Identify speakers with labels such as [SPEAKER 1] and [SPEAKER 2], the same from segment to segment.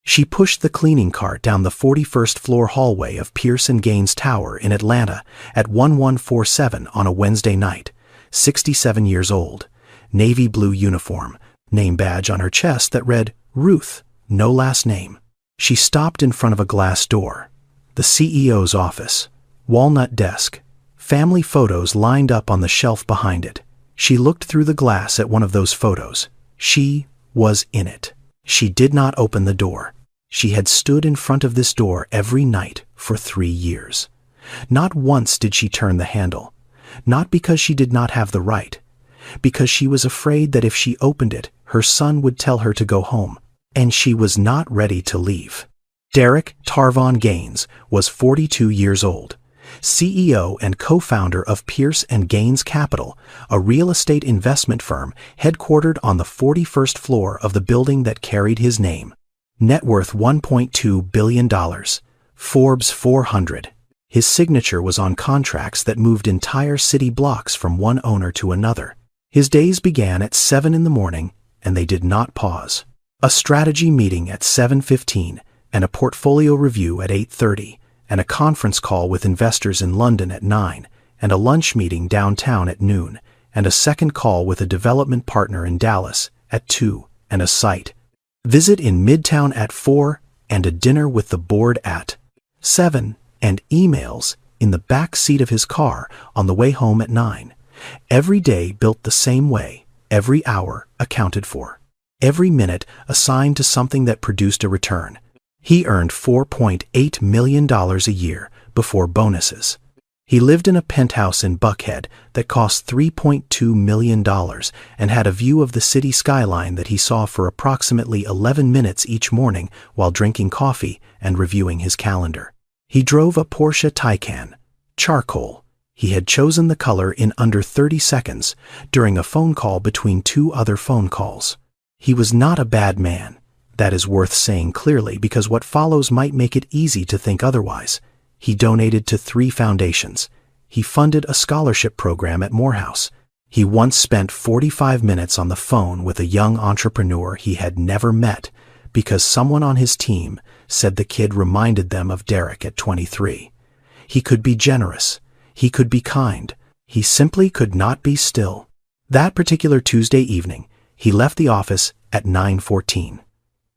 [SPEAKER 1] She pushed the cleaning cart down the 41st floor hallway of Pierce & Gaines Tower in Atlanta at 1147 on a Wednesday night, 67 years old, navy blue uniform, name badge on her chest that read, Ruth, no last name. She stopped in front of a glass door. The CEO's office, walnut desk, family photos lined up on the shelf behind it. She looked through the glass at one of those photos. She was in it. She did not open the door. She had stood in front of this door every night for 3 years. Not once did she turn the handle. Not because she did not have the right. Because she was afraid that if she opened it, her son would tell her to go home. And she was not ready to leave. Derek Tarvon Gaines was 42 years old, CEO and co-founder of Pierce & Gaines Capital, a real estate investment firm headquartered on the 41st floor of the building that carried his name. Net worth $1.2 billion. Forbes 400. His signature was on contracts that moved entire city blocks from one owner to another. His days began at 7 in the morning, and they did not pause. A strategy meeting at 7:15, and a portfolio review at 8:30, and a conference call with investors in London at 9, and a lunch meeting downtown at noon, and a second call with a development partner in Dallas at 2, and a site visit in Midtown at 4, and a dinner with the board at 7, and emails in the back seat of his car on the way home at 9. Every day built the same way, every hour accounted for. Every minute assigned to something that produced a return. He earned $4.8 million a year before bonuses. He lived in a penthouse in Buckhead that cost $3.2 million and had a view of the city skyline that he saw for approximately 11 minutes each morning while drinking coffee and reviewing his calendar. He drove a Porsche Taycan, charcoal. He had chosen the color in under 30 seconds during a phone call between 2 other phone calls. He was not a bad man. That is worth saying clearly because what follows might make it easy to think otherwise. He donated to 3 foundations. He funded a scholarship program at Morehouse. He once spent 45 minutes on the phone with a young entrepreneur he had never met because someone on his team said the kid reminded them of Derek at 23. He could be generous. He could be kind. He simply could not be still. That particular Tuesday evening, he left the office at 9:14.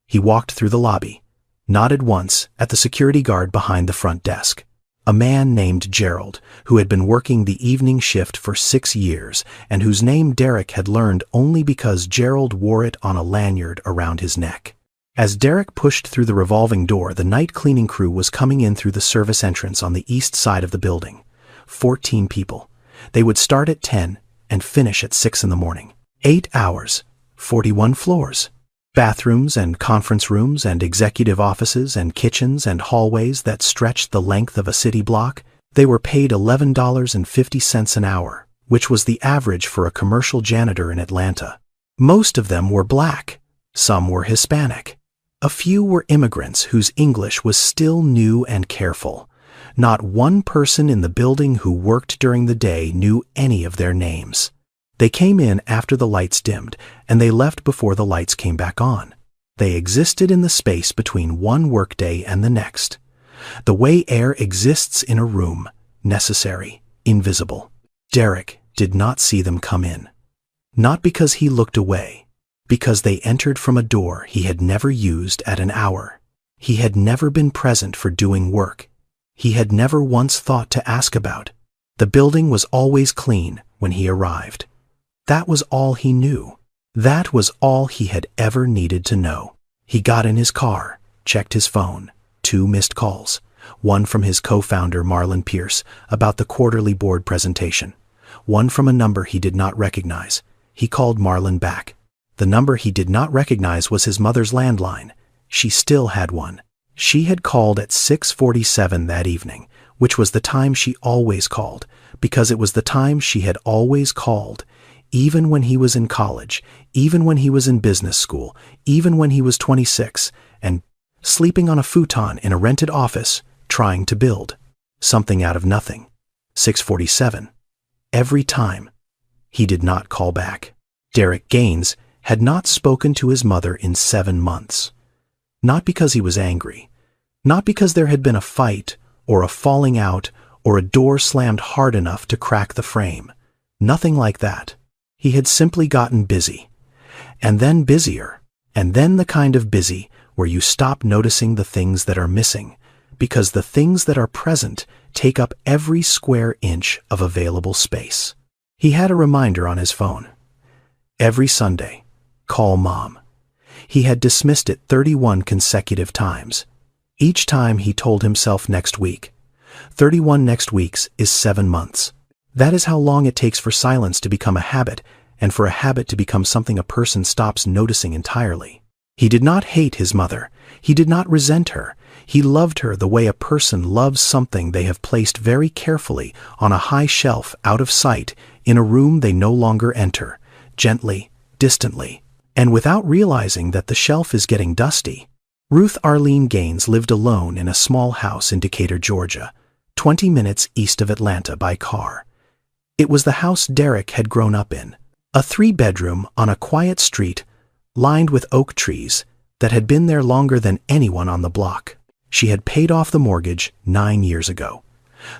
[SPEAKER 1] He walked through the lobby, nodded once at the security guard behind the front desk, a man named Gerald, who had been working the evening shift for 6 years and whose name Derek had learned only because Gerald wore it on a lanyard around his neck. As Derek pushed through the revolving door, the night cleaning crew was coming in through the service entrance on the east side of the building. 14 people. They would start at 10 and finish at 6 in the morning. 8 hours, 41 floors. Bathrooms and conference rooms and executive offices and kitchens and hallways that stretched the length of a city block. They were paid $11.50 an hour, which was the average for a commercial janitor in Atlanta. Most of them were black. Some were Hispanic. A few were immigrants whose English was still new and careful. Not one person in the building who worked during the day knew any of their names. They came in after the lights dimmed, and they left before the lights came back on. They existed in the space between one workday and the next. The way air exists in a room, necessary, invisible. Derek did not see them come in. Not because he looked away, because they entered from a door he had never used at an hour. He had never been present for doing work. He had never once thought to ask about. The building was always clean when he arrived. That was all he knew. That was all he had ever needed to know. He got in his car, checked his phone. 2 missed calls. One from his co-founder Marlon Pierce about the quarterly board presentation. One from a number he did not recognize. He called Marlon back. The number he did not recognize was his mother's landline. She still had one. She had called at 6:47 that evening, which was the time she always called, because it was the time she had always called. Even when he was in college, even when he was in business school, even when he was 26, and sleeping on a futon in a rented office, trying to build something out of nothing. 6:47. Every time. He did not call back. Derek Gaines had not spoken to his mother in 7 months. Not because he was angry. Not because there had been a fight, or a falling out, or a door slammed hard enough to crack the frame. Nothing like that. He had simply gotten busy. And then busier. And then the kind of busy where you stop noticing the things that are missing, because the things that are present take up every square inch of available space. He had a reminder on his phone. Every Sunday, call Mom. He had dismissed it 31 consecutive times. Each time he told himself next week. 31 next weeks is 7 months. That is how long it takes for silence to become a habit, and for a habit to become something a person stops noticing entirely. He did not hate his mother. He did not resent her. He loved her the way a person loves something they have placed very carefully on a high shelf out of sight in a room they no longer enter, gently, distantly, and without realizing that the shelf is getting dusty. Ruth Arlene Gaines lived alone in a small house in Decatur, Georgia, 20 minutes east of Atlanta by car. It was the house Derek had grown up in, a 3-bedroom on a quiet street lined with oak trees that had been there longer than anyone on the block. She had paid off the mortgage 9 years ago.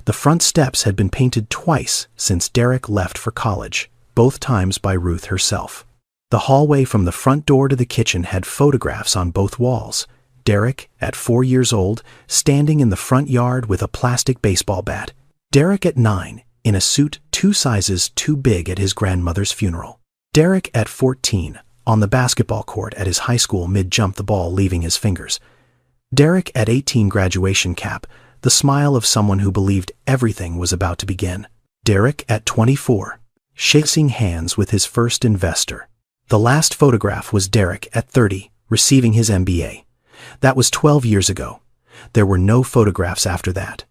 [SPEAKER 1] The front steps had been painted twice since Derek left for college, both times by Ruth herself. The hallway from the front door to the kitchen had photographs on both walls. Derek, at 4 years old, standing in the front yard with a plastic baseball bat. Derek at 9, in a suit 2 sizes too big at his grandmother's funeral. Derek at 14, on the basketball court at his high school mid-jump, the ball leaving his fingers. Derek at 18, graduation cap, the smile of someone who believed everything was about to begin. Derek at 24, shaking hands with his first investor. The last photograph was Derek at 30, receiving his MBA. That was 12 years ago. There were no photographs after that.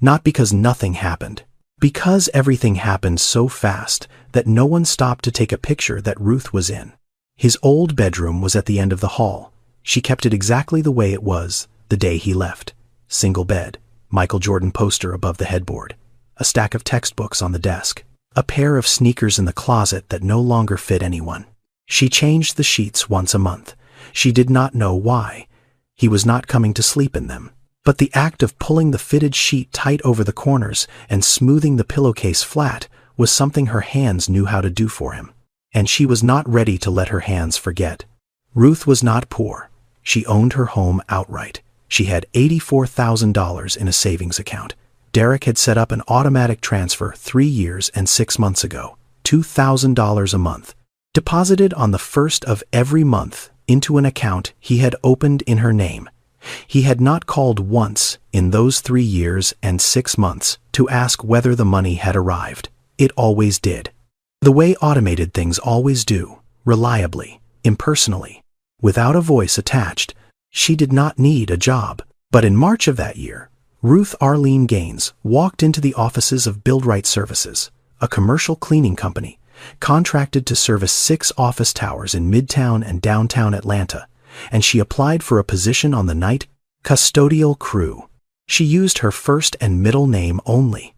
[SPEAKER 1] Not because nothing happened. Because everything happened so fast that no one stopped to take a picture that Ruth was in. His old bedroom was at the end of the hall. She kept it exactly the way it was the day he left. Single bed, Michael Jordan poster above the headboard, a stack of textbooks on the desk, a pair of sneakers in the closet that no longer fit anyone. She changed the sheets once a month. She did not know why. He was not coming to sleep in them. But the act of pulling the fitted sheet tight over the corners and smoothing the pillowcase flat was something her hands knew how to do for him. And she was not ready to let her hands forget. Ruth was not poor. She owned her home outright. She had $84,000 in a savings account. Derek had set up an automatic transfer 3 years and 6 months ago, $2,000 a month, deposited on the first of every month into an account he had opened in her name. He had not called once in those 3 years and 6 months to ask whether the money had arrived. It always did. The way automated things always do, reliably, impersonally, without a voice attached. She did not need a job. But in March of that year, Ruth Arlene Gaines walked into the offices of Buildright Services, a commercial cleaning company, contracted to service 6 office towers in Midtown and downtown Atlanta, and she applied for a position on the night custodial crew. She used her first and middle name only,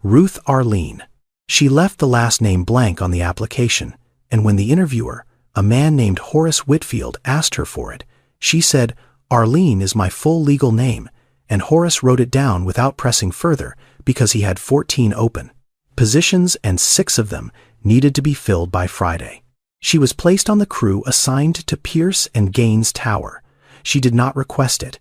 [SPEAKER 1] Ruth Arlene. She left the last name blank on the application, and when the interviewer, a man named Horace Whitfield, asked her for it, she said, "Arlene is my full legal name," and Horace wrote it down without pressing further because he had 14 open positions and 6 of them needed to be filled by Friday. She was placed on the crew assigned to Pierce and Gaines Tower. She did not request it,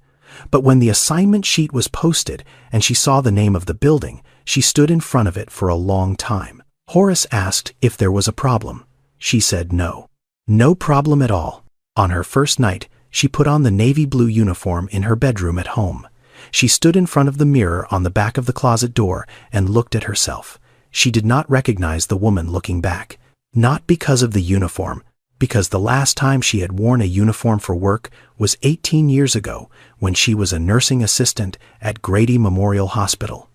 [SPEAKER 1] but when the assignment sheet was posted and she saw the name of the building, she stood in front of it for a long time. Horace asked if there was a problem. She said no. No problem at all. On her first night, she put on the navy blue uniform in her bedroom at home. She stood in front of the mirror on the back of the closet door and looked at herself. She did not recognize the woman looking back. Not because of the uniform, because the last time she had worn a uniform for work was 18 years ago when she was a nursing assistant at Grady Memorial Hospital.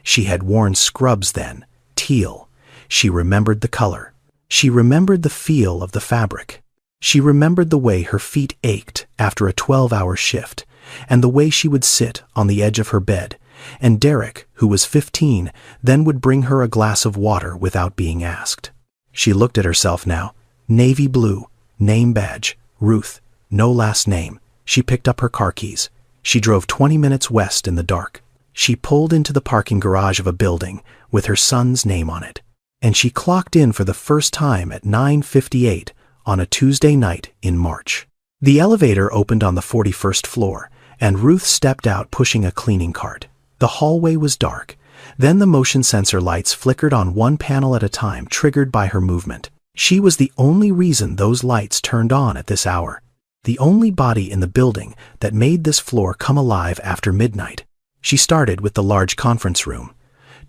[SPEAKER 1] She had worn scrubs then, teal. She remembered the color. She remembered the feel of the fabric. She remembered the way her feet ached after a 12-hour shift, and the way she would sit on the edge of her bed, and Derek, who was 15, then would bring her a glass of water without being asked. She looked at herself now. Navy blue, name badge, Ruth, no last name. She picked up her car keys. She drove 20 minutes west in the dark. She pulled into the parking garage of a building with her son's name on it. And she clocked in for the first time at 9:58 on a Tuesday night in March. The elevator opened on the 41st floor, and Ruth stepped out pushing a cleaning cart. The hallway was dark. Then the motion sensor lights flickered on one panel at a time, triggered by her movement. She was the only reason those lights turned on at this hour. The only body in the building that made this floor come alive after midnight. She started with the large conference room.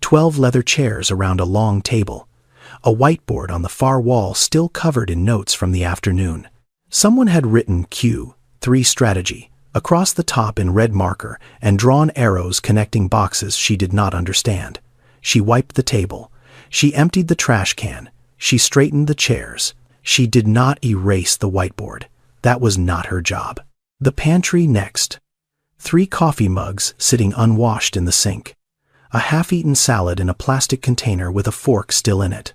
[SPEAKER 1] 12 leather chairs around a long table. A whiteboard on the far wall still covered in notes from the afternoon. Someone had written Q3 strategy across the top in red marker and drawn arrows connecting boxes she did not understand. She wiped the table. She emptied the trash can. She straightened the chairs. She did not erase the whiteboard. That was not her job. The pantry next. 3 coffee mugs sitting unwashed in the sink. A half-eaten salad in a plastic container with a fork still in it.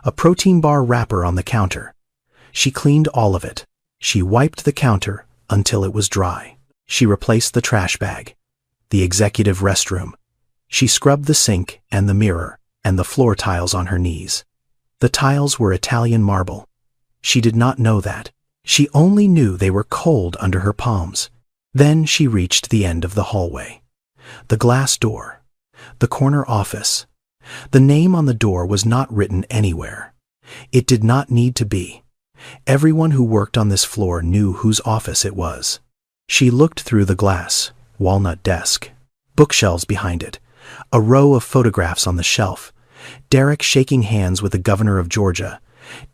[SPEAKER 1] A protein bar wrapper on the counter. She cleaned all of it. She wiped the counter until it was dry. She replaced the trash bag. The executive restroom. She scrubbed the sink and the mirror and the floor tiles on her knees. The tiles were Italian marble. She did not know that. She only knew they were cold under her palms. Then she reached the end of the hallway. The glass door. The corner office. The name on the door was not written anywhere. It did not need to be. Everyone who worked on this floor knew whose office it was. She looked through the glass, walnut desk, bookshelves behind it, a row of photographs on the shelf, Derek shaking hands with the governor of Georgia,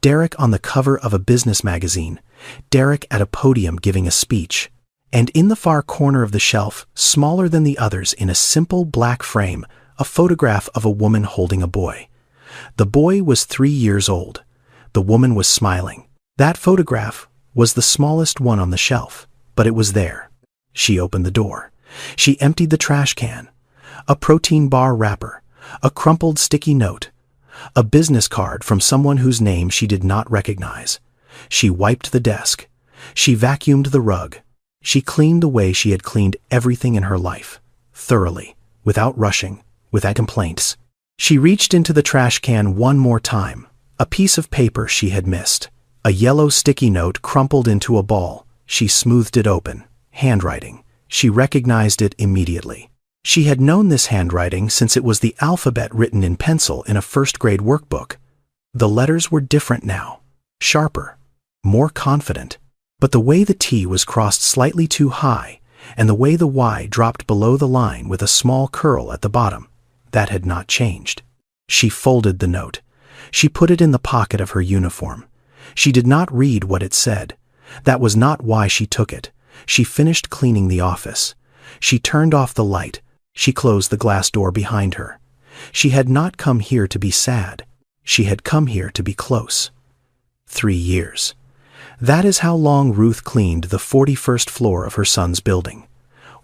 [SPEAKER 1] Derek on the cover of a business magazine, Derek at a podium giving a speech, and in the far corner of the shelf, smaller than the others in a simple black frame, a photograph of a woman holding a boy. The boy was 3 years old. The woman was smiling. That photograph was the smallest one on the shelf, but it was there. She opened the door. She emptied the trash can. A protein bar wrapper, a crumpled sticky note, a business card from someone whose name she did not recognize. She wiped the desk. She vacuumed the rug. She cleaned the way she had cleaned everything in her life, thoroughly, without rushing, without complaints. She reached into the trash can one more time. A piece of paper she had missed. A yellow sticky note crumpled into a ball. She smoothed it open. Handwriting. She recognized it immediately. She had known this handwriting since it was the alphabet written in pencil in a first-grade workbook. The letters were different now. Sharper. More confident. But the way the T was crossed slightly too high, and the way the Y dropped below the line with a small curl at the bottom, that had not changed. She folded the note. She put it in the pocket of her uniform. She did not read what it said. That was not why she took it. She finished cleaning the office. She turned off the light. She closed the glass door behind her. She had not come here to be sad. She had come here to be close. 3 years. That is how long Ruth cleaned the 41st floor of her son's building.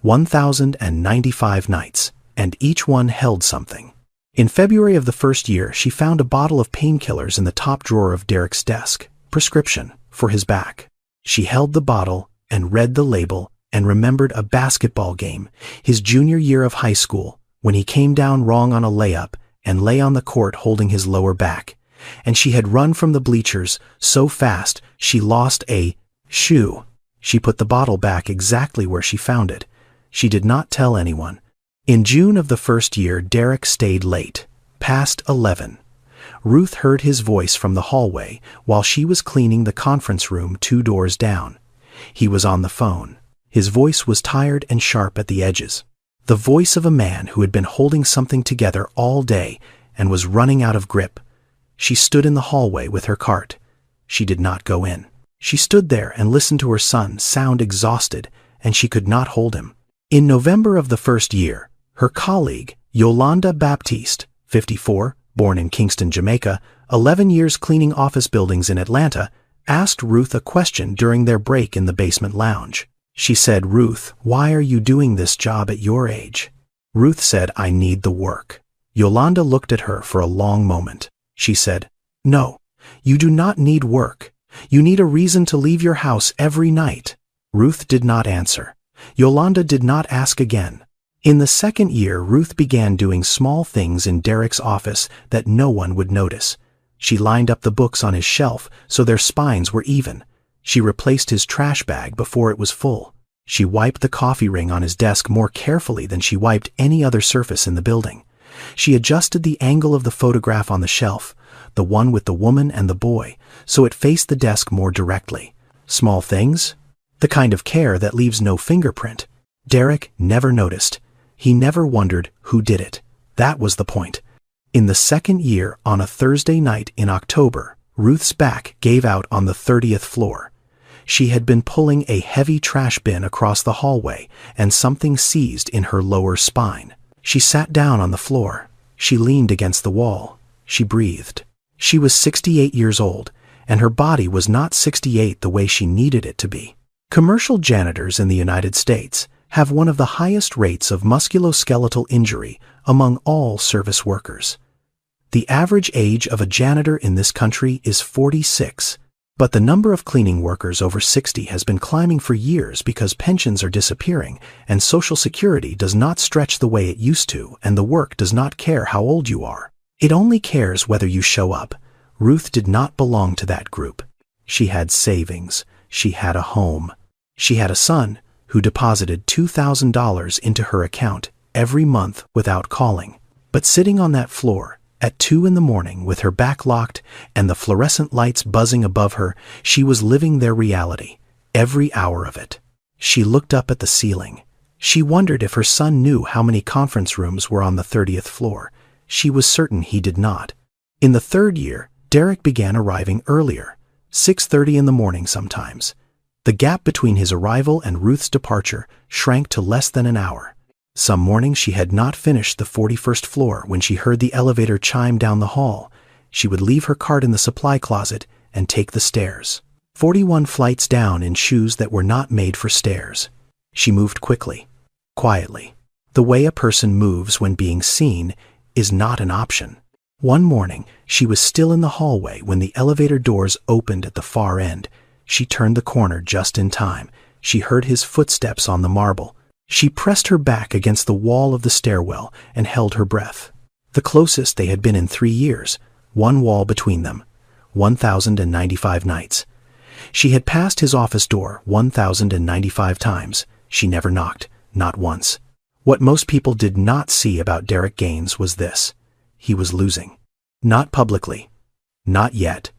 [SPEAKER 1] 1,095 nights, and each one held something. In February of the first year, she found a bottle of painkillers in the top drawer of Derek's desk, prescription, for his back. She held the bottle and read the label and remembered a basketball game, his junior year of high school, when he came down wrong on a layup and lay on the court holding his lower back. And she had run from the bleachers so fast she lost a shoe. She put the bottle back exactly where she found it. She did not tell anyone. In June of the first year, Derek stayed late, past 11. Ruth heard his voice from the hallway while she was cleaning the conference room 2 doors down. He was on the phone. His voice was tired and sharp at the edges. The voice of a man who had been holding something together all day and was running out of grip. She stood in the hallway with her cart. She did not go in. She stood there and listened to her son sound exhausted, and she could not hold him. In November of the first year, her colleague, Yolanda Baptiste, 54, born in Kingston, Jamaica, 11 years cleaning office buildings in Atlanta, asked Ruth a question during their break in the basement lounge. She said, "Ruth, why are you doing this job at your age?" Ruth said, "I need the work." Yolanda looked at her for a long moment. She said, "No, you do not need work. You need a reason to leave your house every night." Ruth did not answer. Yolanda did not ask again. In the second year, Ruth began doing small things in Derek's office that no one would notice. She lined up the books on his shelf so their spines were even. She replaced his trash bag before it was full. She wiped the coffee ring on his desk more carefully than she wiped any other surface in the building. She adjusted the angle of the photograph on the shelf, the one with the woman and the boy, so it faced the desk more directly. Small things? The kind of care that leaves no fingerprint. Derek never noticed. He never wondered who did it. That was the point. In the second year, on a Thursday night in October, Ruth's back gave out on the 30th floor. She had been pulling a heavy trash bin across the hallway, and something seized in her lower spine. She sat down on the floor. She leaned against the wall. She breathed. She was 68 years old, and her body was not 68 the way she needed it to be. Commercial janitors in the United States have one of the highest rates of musculoskeletal injury among all service workers. The average age of a janitor in this country is 46, but the number of cleaning workers over 60 has been climbing for years because pensions are disappearing and Social Security does not stretch the way it used to, and the work does not care how old you are. It only cares whether you show up. Ruth did not belong to that group. She had savings. She had a home. She had a son who deposited $2,000 into her account every month without calling. But sitting on that floor at 2 in the morning with her back locked and the fluorescent lights buzzing above her, she was living their reality, every hour of it. She looked up at the ceiling. She wondered if her son knew how many conference rooms were on the 30th floor. She was certain he did not. In the third year, Derek began arriving earlier, 6:30 in the morning sometimes. The gap between his arrival and Ruth's departure shrank to less than an hour. Some mornings she had not finished the 41st floor when she heard the elevator chime down the hall. She would leave her cart in the supply closet and take the stairs. 41 flights down in shoes that were not made for stairs. She moved quickly, quietly. The way a person moves when being seen is not an option. One morning, she was still in the hallway when the elevator doors opened at the far end. She turned the corner just in time. She heard his footsteps on the marble. She pressed her back against the wall of the stairwell and held her breath. The closest they had been in 3 years, one wall between them, 1,095 nights. She had passed his office door 1,095 times. She never knocked, not once. What most people did not see about Derek Gaines was this. He was losing. Not publicly. Not yet.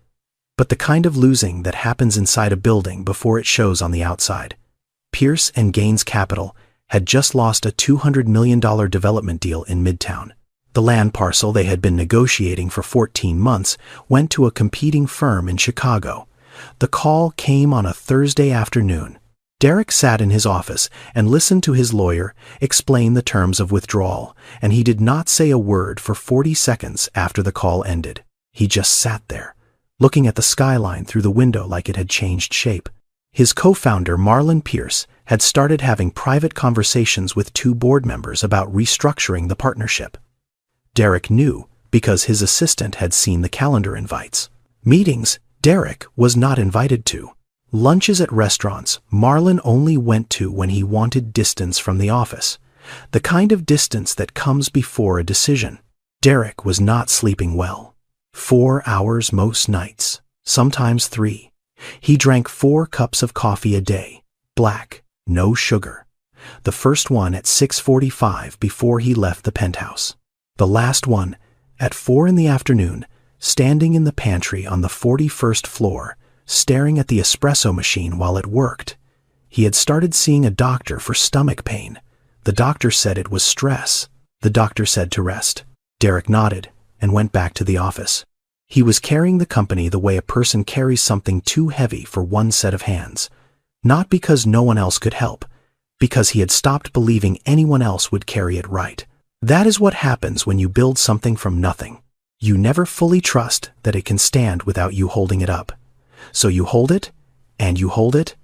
[SPEAKER 1] But the kind of losing that happens inside a building before it shows on the outside. Pierce and Gaines Capital had just lost a $200 million development deal in Midtown. The land parcel they had been negotiating for 14 months went to a competing firm in Chicago. The call came on a Thursday afternoon. Derek sat in his office and listened to his lawyer explain the terms of withdrawal, and he did not say a word for 40 seconds after the call ended. He just sat there, looking at the skyline through the window like it had changed shape. His co-founder, Marlon Pierce, had started having private conversations with 2 board members about restructuring the partnership. Derek knew because his assistant had seen the calendar invites. Meetings Derek was not invited to. Lunches at restaurants Marlon only went to when he wanted distance from the office, the kind of distance that comes before a decision. Derek was not sleeping well. 4 hours most nights, sometimes 3. He drank 4 cups of coffee a day, black, no sugar. The first one at 6:45 before he left the penthouse. The last one at 4 in the afternoon, standing in the pantry on the 41st floor, staring at the espresso machine while it worked. He had started seeing a doctor for stomach pain. The doctor said it was stress. The doctor said to rest. Derek nodded and went back to the office. He was carrying the company the way a person carries something too heavy for one set of hands. Not because no one else could help, because he had stopped believing anyone else would carry it right. That is what happens when you build something from nothing. You never fully trust that it can stand without you holding it up. So you hold it, and you hold it,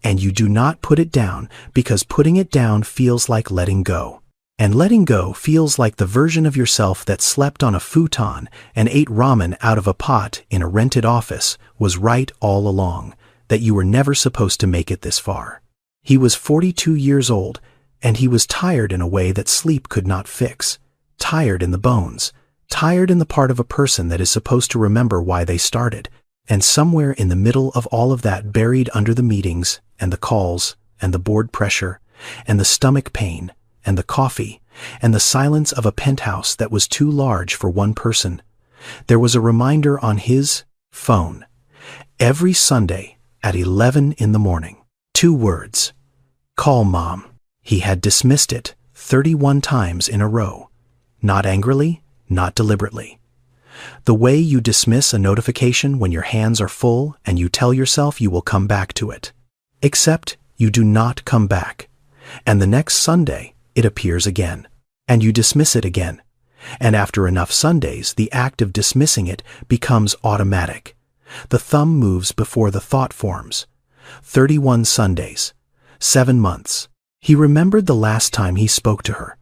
[SPEAKER 1] and you do not put it down because putting it down feels like letting go. And letting go feels like the version of yourself that slept on a futon and ate ramen out of a pot in a rented office was right all along, that you were never supposed to make it this far. He was 42 years old, and he was tired in a way that sleep could not fix. Tired in the bones. Tired in the part of a person that is supposed to remember why they started. And somewhere in the middle of all of that, buried under the meetings, and the calls, and the board pressure, and the stomach pain, and the coffee, and the silence of a penthouse that was too large for one person, there was a reminder on his phone. Every Sunday at 11 in the morning. 2 words. Call Mom. He had dismissed it 31 times in a row. Not angrily, not deliberately. The way you dismiss a notification when your hands are full and you tell yourself you will come back to it. Except you do not come back. And the next Sunday, it appears again. And you dismiss it again. And after enough Sundays, the act of dismissing it becomes automatic. The thumb moves before the thought forms. 31 Sundays. 7 months. He remembered the last time he spoke to her.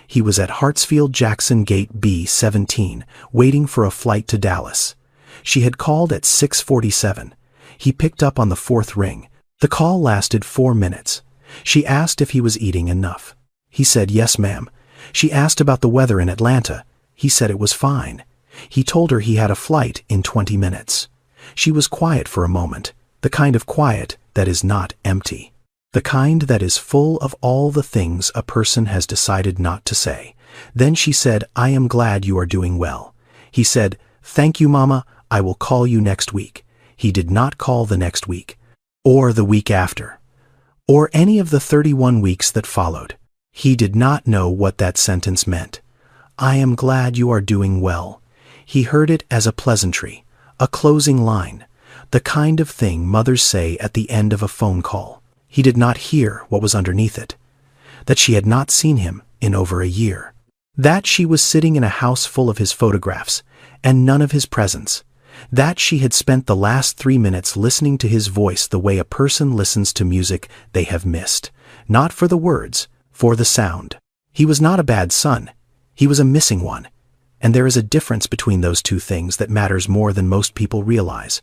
[SPEAKER 1] He was at Hartsfield-Jackson Gate B-17, waiting for a flight to Dallas. She had called at 6:47. He picked up on the 4th ring. The call lasted 4 minutes. She asked if he was eating enough. He said, "Yes, ma'am." She asked about the weather in Atlanta. He said it was fine. He told her he had a flight in 20 minutes. She was quiet for a moment, the kind of quiet that is not empty. The kind that is full of all the things a person has decided not to say. Then she said, "I am glad you are doing well." He said, "Thank you, Mama, I will call you next week." He did not call the next week, or the week after, or any of the 31 weeks that followed. He did not know what that sentence meant. "I am glad you are doing well." He heard it as a pleasantry, a closing line, the kind of thing mothers say at the end of a phone call. He did not hear what was underneath it. That she had not seen him in over a year. That she was sitting in a house full of his photographs, and none of his presence. That she had spent the last 3 minutes listening to his voice the way a person listens to music they have missed. Not for the words, for the sound. He was not a bad son. He was a missing one. And there is a difference between those two things that matters more than most people realize.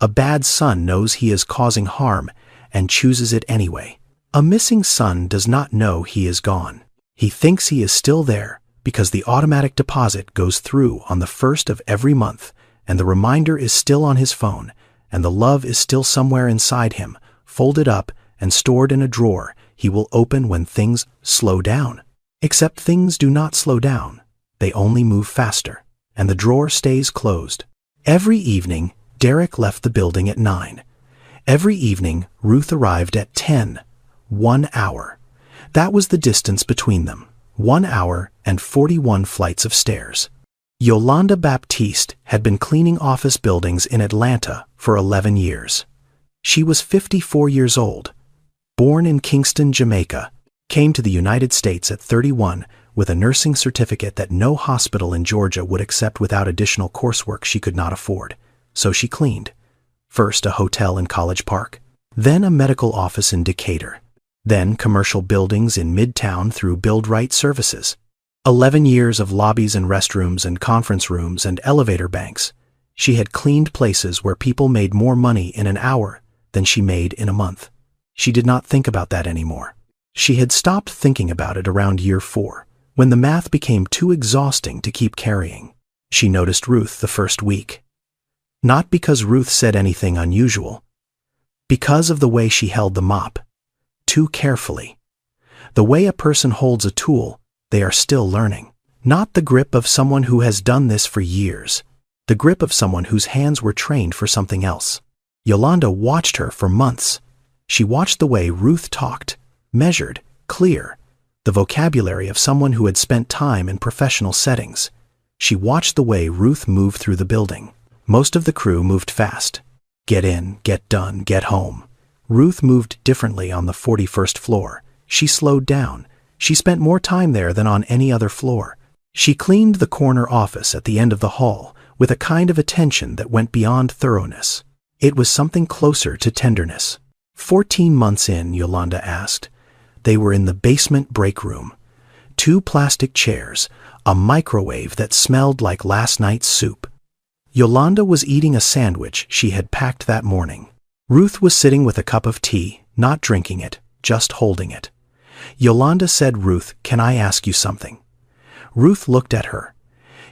[SPEAKER 1] A bad son knows he is causing harm and chooses it anyway. A missing son does not know he is gone. He thinks he is still there because the automatic deposit goes through on the 1st of every month, and the reminder is still on his phone, and the love is still somewhere inside him, folded up and stored in a drawer he will open when things slow down. Except things do not slow down. They only move faster, and the drawer stays closed. Every evening, Derek left the building at 9. Every evening, Ruth arrived at 10. 1 hour. That was the distance between them. 1 hour and 41 flights of stairs. Yolanda Baptiste had been cleaning office buildings in Atlanta for 11 years. She was 54 years old. Born in Kingston, Jamaica, came to the United States at 31 with a nursing certificate that no hospital in Georgia would accept without additional coursework she could not afford. So she cleaned. First a hotel in College Park, then a medical office in Decatur, then commercial buildings in Midtown through Build Right Services. 11 years of lobbies and restrooms and conference rooms and elevator banks. She had cleaned places where people made more money in an hour than she made in a month. She did not think about that anymore. She had stopped thinking about it around year 4, when the math became too exhausting to keep carrying. She noticed Ruth the first week. Not because Ruth said anything unusual. Because of the way she held the mop. Too carefully. The way a person holds a tool they are still learning. Not the grip of someone who has done this for years. The grip of someone whose hands were trained for something else. Yolanda watched her for months. She watched the way Ruth talked, measured, clear, the vocabulary of someone who had spent time in professional settings. She watched the way Ruth moved through the building. Most of the crew moved fast. Get in, get done, get home. Ruth moved differently on the 41st floor. She slowed down. She spent more time there than on any other floor. She cleaned the corner office at the end of the hall with a kind of attention that went beyond thoroughness. It was something closer to tenderness. 14 months in, Yolanda asked. They were in the basement break room. 2 plastic chairs, a microwave that smelled like last night's soup. Yolanda was eating a sandwich she had packed that morning. Ruth was sitting with a cup of tea, not drinking it, just holding it. Yolanda said, "Ruth, can I ask you something?" Ruth looked at her.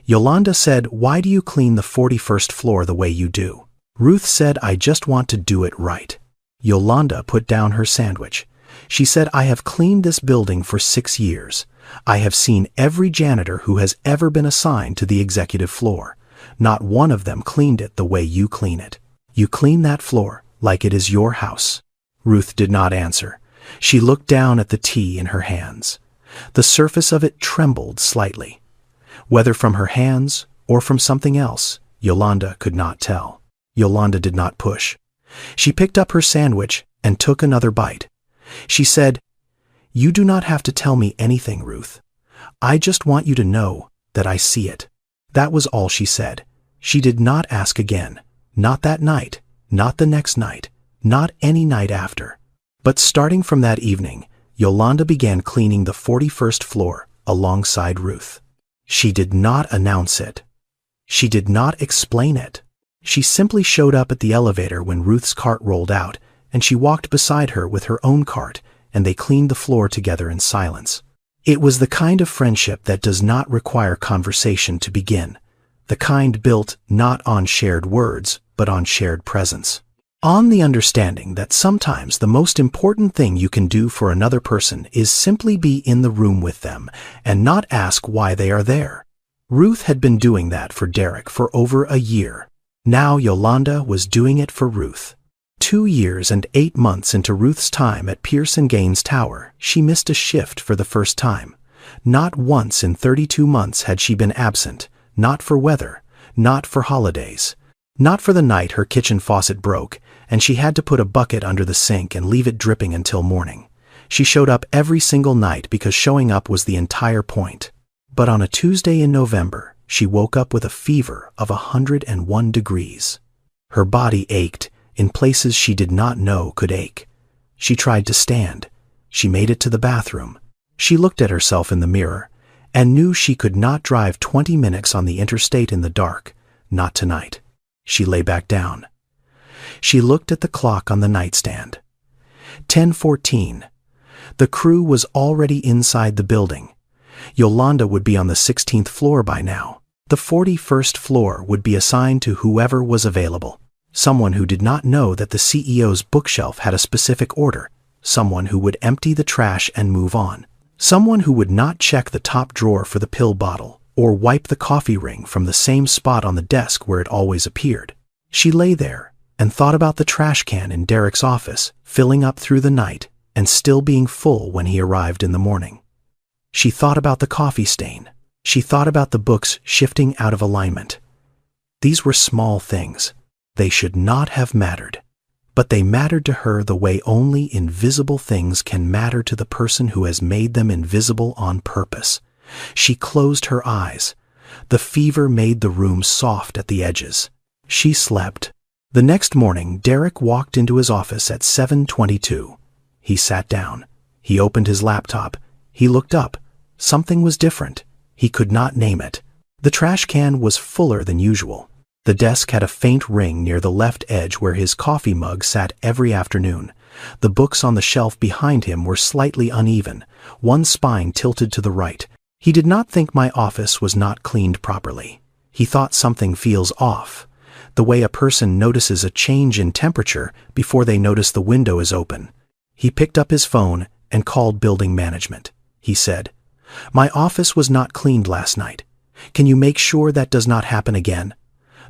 [SPEAKER 1] Yolanda said, "Why do you clean the 41st floor the way you do?" Ruth said, "I just want to do it right." Yolanda put down her sandwich. She said, "I have cleaned this building for 6 years. I have seen every janitor who has ever been assigned to the executive floor. Not one of them cleaned it the way you clean it. You clean that floor like it is your house." Ruth did not answer. She looked down at the tea in her hands. The surface of it trembled slightly. Whether from her hands or from something else, Yolanda could not tell. Yolanda did not push. She picked up her sandwich and took another bite. She said, "You do not have to tell me anything, Ruth. I just want you to know that I see it." That was all she said. She did not ask again. Not that night, not the next night, not any night after. But starting from that evening, Yolanda began cleaning the 41st floor alongside Ruth. She did not announce it. She did not explain it. She simply showed up at the elevator when Ruth's cart rolled out, and she walked beside her with her own cart, and they cleaned the floor together in silence. It was the kind of friendship that does not require conversation to begin, the kind built not on shared words, but on shared presence. On the understanding that sometimes the most important thing you can do for another person is simply be in the room with them and not ask why they are there. Ruth had been doing that for Derek for over a year. Now Yolanda was doing it for Ruth. 2 years and 8 months into Ruth's time at Pierce & Gaines Tower, she missed a shift for the first time. Not once in 32 months had she been absent, not for weather, not for holidays, not for the night her kitchen faucet broke, and she had to put a bucket under the sink and leave it dripping until morning. She showed up every single night because showing up was the entire point. But on a Tuesday in November, she woke up with a fever of 101 degrees. Her body ached in places she did not know could ache. She tried to stand. She made it to the bathroom. She looked at herself in the mirror and knew she could not drive 20 minutes on the interstate in the dark, not tonight. She lay back down. She looked at the clock on the nightstand. 10:14. The crew was already inside the building. Yolanda would be on the 16th floor by now. The 41st floor would be assigned to whoever was available. Someone who did not know that the CEO's bookshelf had a specific order. Someone who would empty the trash and move on. Someone who would not check the top drawer for the pill bottle or wipe the coffee ring from the same spot on the desk where it always appeared. She lay there and thought about the trash can in Derek's office, filling up through the night and still being full when he arrived in the morning. She thought about the coffee stain. She thought about the books shifting out of alignment. These were small things. They should not have mattered. But they mattered to her the way only invisible things can matter to the person who has made them invisible on purpose. She closed her eyes. The fever made the room soft at the edges. She slept. The next morning, Derek walked into his office at 7:22. He sat down. He opened his laptop. He looked up. Something was different. He could not name it. The trash can was fuller than usual. The desk had a faint ring near the left edge where his coffee mug sat every afternoon. The books on the shelf behind him were slightly uneven, one spine tilted to the right. He did not think my office was not cleaned properly. He thought something feels off. The way a person notices a change in temperature before they notice the window is open. He picked up his phone and called building management. He said, "My office was not cleaned last night. Can you make sure that does not happen again?"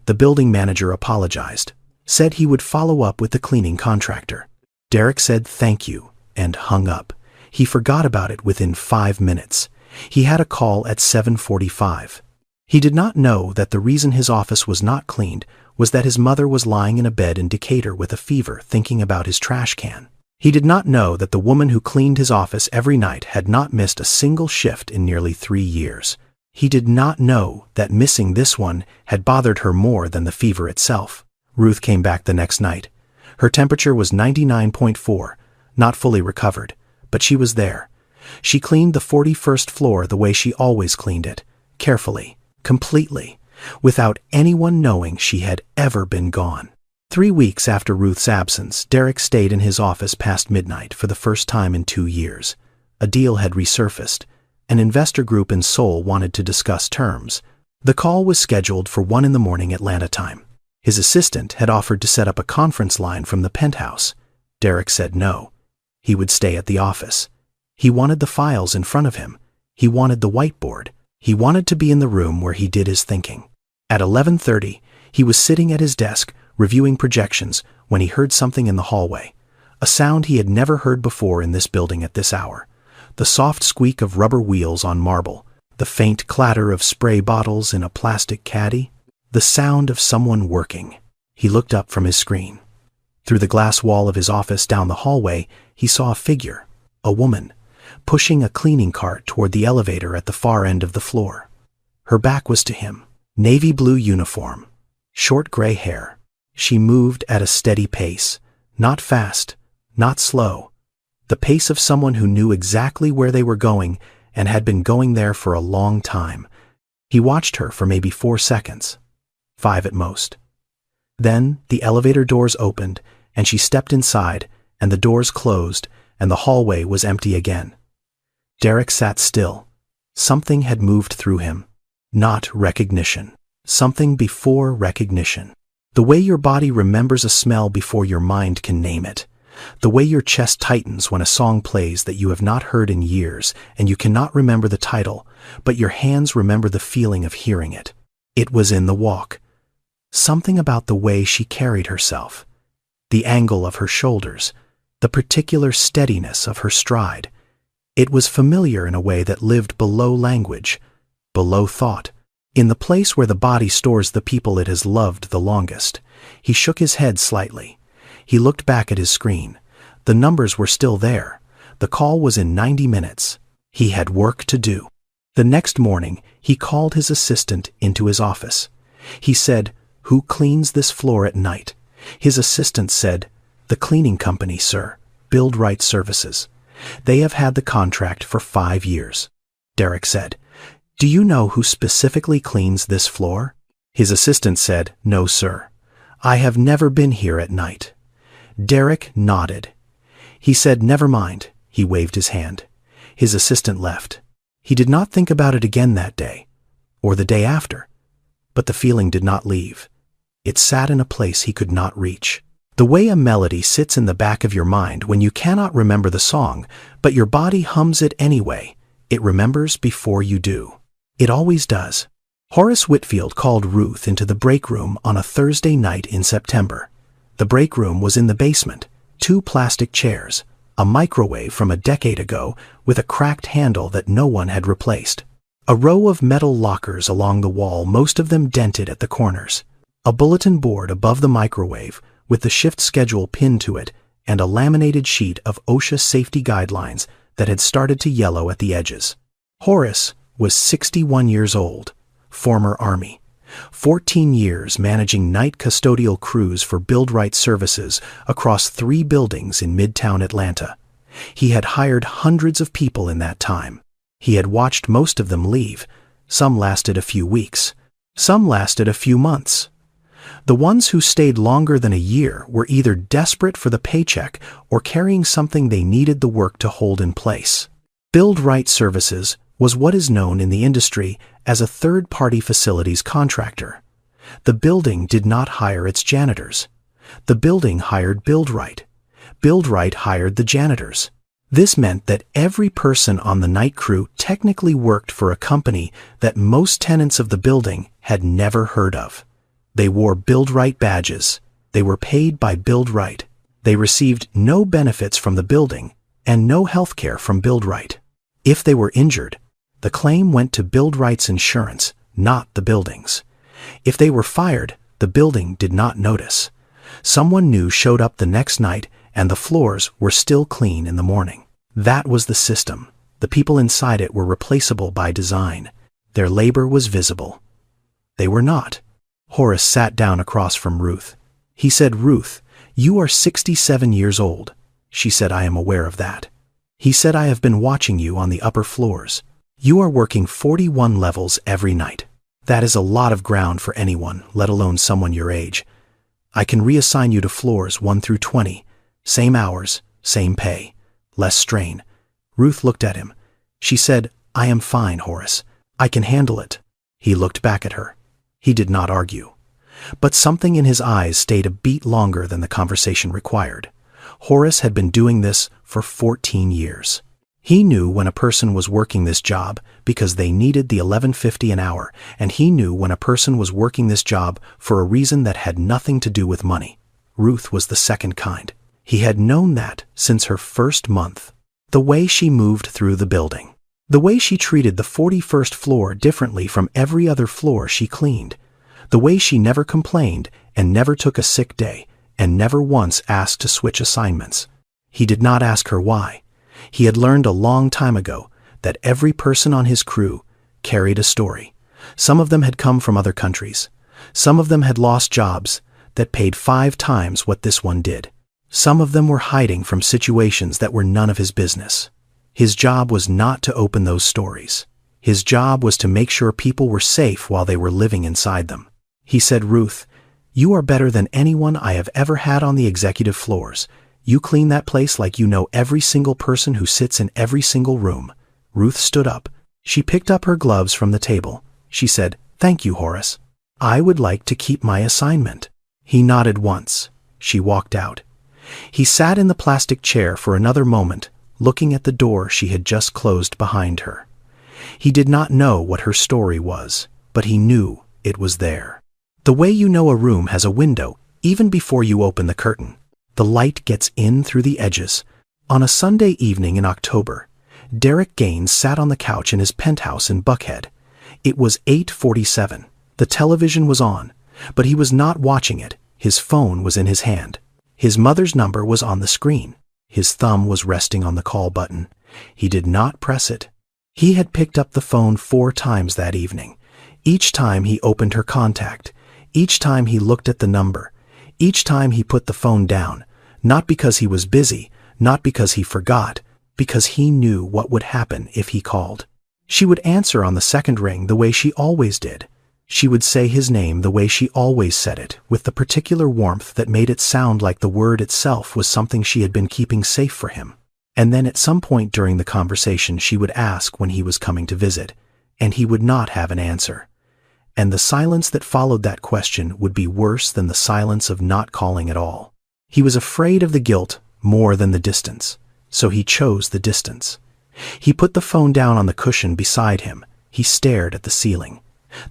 [SPEAKER 1] The building manager apologized, said he would follow up with the cleaning contractor. Derek said thank you and hung up. He forgot about it within 5 minutes. He had a call at 7:45. He did not know that the reason his office was not cleaned was that his mother was lying in a bed in Decatur with a fever thinking about his trash can. He did not know that the woman who cleaned his office every night had not missed a single shift in nearly 3 years. He did not know that missing this one had bothered her more than the fever itself. Ruth came back the next night. Her temperature was 99.4, not fully recovered, but she was there. She cleaned the 41st floor the way she always cleaned it, carefully, completely, without anyone knowing she had ever been gone. 3 weeks after Ruth's absence, Derek stayed in his office past midnight for the first time in 2 years. A deal had resurfaced. An investor group in Seoul wanted to discuss terms. The call was scheduled for 1 in the morning Atlanta time. His assistant had offered to set up a conference line from the penthouse. Derek said no. He would stay at the office. He wanted the files in front of him. He wanted the whiteboard. He wanted to be in the room where he did his thinking. At 11:30, he was sitting at his desk, reviewing projections, when he heard something in the hallway. A sound he had never heard before in this building at this hour. The soft squeak of rubber wheels on marble, the faint clatter of spray bottles in a plastic caddy, the sound of someone working. He looked up from his screen. Through the glass wall of his office down the hallway, he saw a figure, a woman, pushing a cleaning cart toward the elevator at the far end of the floor. Her back was to him, navy blue uniform, short gray hair. She moved at a steady pace, not fast, not slow, the pace of someone who knew exactly where they were going and had been going there for a long time. He watched her for maybe 4 seconds, 5 at most. Then the elevator doors opened and she stepped inside and the doors closed and the hallway was empty again. Derek sat still. Something had moved through him. Not recognition. Something before recognition. The way your body remembers a smell before your mind can name it. The way your chest tightens when a song plays that you have not heard in years and you cannot remember the title, but your hands remember the feeling of hearing it. It was in the walk. Something about the way she carried herself. The angle of her shoulders. The particular steadiness of her stride. It was familiar in a way that lived below language, below thought. In the place where the body stores the people it has loved the longest. He shook his head slightly. He looked back at his screen. The numbers were still there. The call was in 90 minutes. He had work to do. The next morning, he called his assistant into his office. He said, "Who cleans this floor at night?" His assistant said, "The cleaning company, sir, Build Right Services. They have had the contract for 5 years." Derek said, "Do you know who specifically cleans this floor?" His assistant said, "No, sir. I have never been here at night." Derek nodded. He said, "Never mind." He waved his hand. His assistant left. He did not think about it again that day, or the day after. But the feeling did not leave. It sat in a place he could not reach. The way a melody sits in the back of your mind when you cannot remember the song, but your body hums it anyway. It remembers before you do. It always does. Horace Whitfield called Ruth into the break room on a Thursday night in September. The break room was in the basement. 2 plastic chairs, a microwave from a decade ago with a cracked handle that no one had replaced. A row of metal lockers along the wall, most of them dented at the corners. A bulletin board above the microwave with the shift schedule pinned to it and a laminated sheet of OSHA safety guidelines that had started to yellow at the edges. Horace was 61 years old, former Army. 14 years managing night custodial crews for Build Right Services across 3 buildings in Midtown Atlanta. He had hired hundreds of people in that time. He had watched most of them leave. Some lasted a few weeks. Some lasted a few months. The ones who stayed longer than a year were either desperate for the paycheck or carrying something they needed the work to hold in place. Build Right Services was what is known in the industry as a third-party facilities contractor. The building did not hire its janitors. The building hired Build Right. Build Right hired the janitors. This meant that every person on the night crew technically worked for a company that most tenants of the building had never heard of. They wore Build Right badges. They were paid by Build Right. They received no benefits from the building and no health care from Build Right. If they were injured, the claim went to Build Right's insurance, not the building's. If they were fired, the building did not notice. Someone new showed up the next night and the floors were still clean in the morning. That was the system. The people inside it were replaceable by design. Their labor was visible. They were not. Horace sat down across from Ruth. He said, "Ruth, you are 67 years old." She said, "I am aware of that." He said, "I have been watching you on the upper floors. You are working 41 levels every night. That is a lot of ground for anyone, let alone someone your age. I can reassign you to floors 1 through 20. Same hours, same pay. Less strain. Ruth looked at him. She said, I am fine, Horace. I can handle it. He looked back at her. He did not argue. But something in his eyes stayed a beat longer than the conversation required. Horace had been doing this for 14 years. He knew when a person was working this job because they needed the $11.50 an hour, and he knew when a person was working this job for a reason that had nothing to do with money. Ruth was the second kind. He had known that since her first month. The way she moved through the building. The way she treated the 41st floor differently from every other floor she cleaned. The way she never complained and never took a sick day and never once asked to switch assignments. He did not ask her why. He had learned a long time ago that every person on his crew carried a story. Some of them had come from other countries. Some of them had lost jobs that paid 5 times what this one did. Some of them were hiding from situations that were none of his business. His job was not to open those stories. His job was to make sure people were safe while they were living inside them. He said, Ruth, you are better than anyone I have ever had on the executive floors. You clean that place like you know every single person who sits in every single room. Ruth stood up. She picked up her gloves from the table. She said, Thank you, Horace. I would like to keep my assignment. He nodded once. She walked out. He sat in the plastic chair for another moment, looking at the door she had just closed behind her. He did not know what her story was, but he knew it was there. The way you know a room has a window, even before you open the curtain. The light gets in through the edges. On a Sunday evening in October, Derek Gaines sat on the couch in his penthouse in Buckhead. It was 8:47. The television was on, but he was not watching it. His phone was in his hand. His mother's number was on the screen. His thumb was resting on the call button. He did not press it. He had picked up the phone 4 times that evening. Each time he opened her contact. Each time he looked at the number. Each time he put the phone down, not because he was busy, not because he forgot, because he knew what would happen if he called. She would answer on the second ring the way she always did. She would say his name the way she always said it, with the particular warmth that made it sound like the word itself was something she had been keeping safe for him. And then at some point during the conversation she would ask when he was coming to visit, and he would not have an answer. And the silence that followed that question would be worse than the silence of not calling at all. He was afraid of the guilt more than the distance, so he chose the distance. He put the phone down on the cushion beside him. He stared at the ceiling.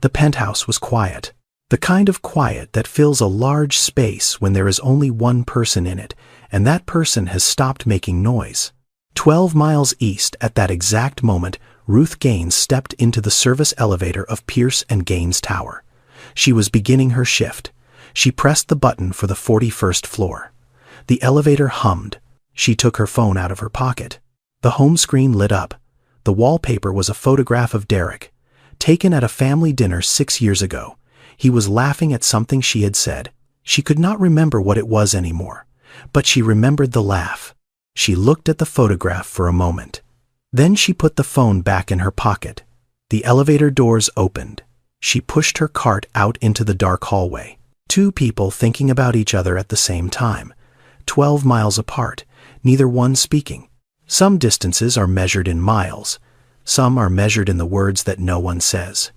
[SPEAKER 1] The penthouse was quiet, the kind of quiet that fills a large space when there is only one person in it, and that person has stopped making noise. 12 miles east at that exact moment, Ruth Gaines stepped into the service elevator of Pierce and Gaines Tower. She was beginning her shift. She pressed the button for the 41st floor. The elevator hummed. She took her phone out of her pocket. The home screen lit up. The wallpaper was a photograph of Derek, taken at a family dinner 6 years ago. He was laughing at something she had said. She could not remember what it was anymore, but she remembered the laugh. She looked at the photograph for a moment. Then she put the phone back in her pocket. The elevator doors opened. She pushed her cart out into the dark hallway. 2 people thinking about each other at the same time. 12 miles apart, neither one speaking. Some distances are measured in miles. Some are measured in the words that no one says.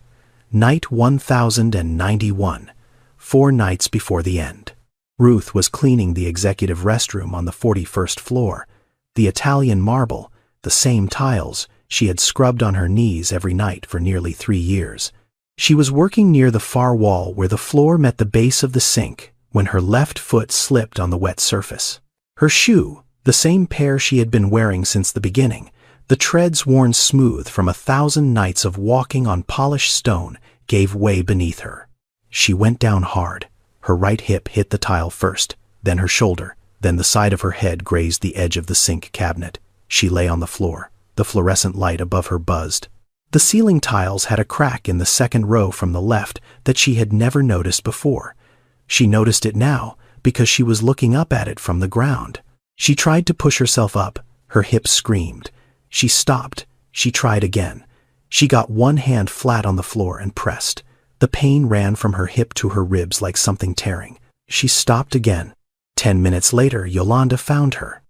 [SPEAKER 1] Night 1091, 4 nights before the end. Ruth was cleaning the executive restroom on the 41st floor. The Italian marble, the same tiles she had scrubbed on her knees every night for nearly 3 years. She was working near the far wall where the floor met the base of the sink when her left foot slipped on the wet surface. Her shoe, the same pair she had been wearing since the beginning, the treads worn smooth from 1,000 nights of walking on polished stone, gave way beneath her. She went down hard. Her right hip hit the tile first, then her shoulder, then the side of her head grazed the edge of the sink cabinet. She lay on the floor. The fluorescent light above her buzzed. The ceiling tiles had a crack in the second row from the left that she had never noticed before. She noticed it now because she was looking up at it from the ground. She tried to push herself up. Her hips screamed. She stopped. She tried again. She got one hand flat on the floor and pressed. The pain ran from her hip to her ribs like something tearing. She stopped again. 10 minutes later, Yolanda found her.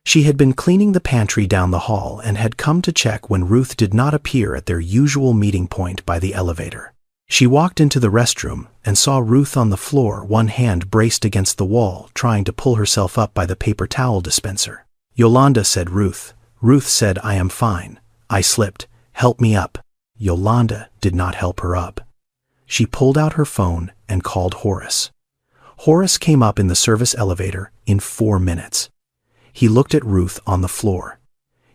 [SPEAKER 1] She had been cleaning the pantry down the hall and had come to check when Ruth did not appear at their usual meeting point by the elevator. She walked into the restroom and saw Ruth on the floor, one hand braced against the wall, trying to pull herself up by the paper towel dispenser. "Yolanda," said Ruth. Ruth said, "I am fine. I slipped. Help me up." Yolanda did not help her up. She pulled out her phone and called Horace. Horace came up in the service elevator in 4 minutes. He looked at Ruth on the floor.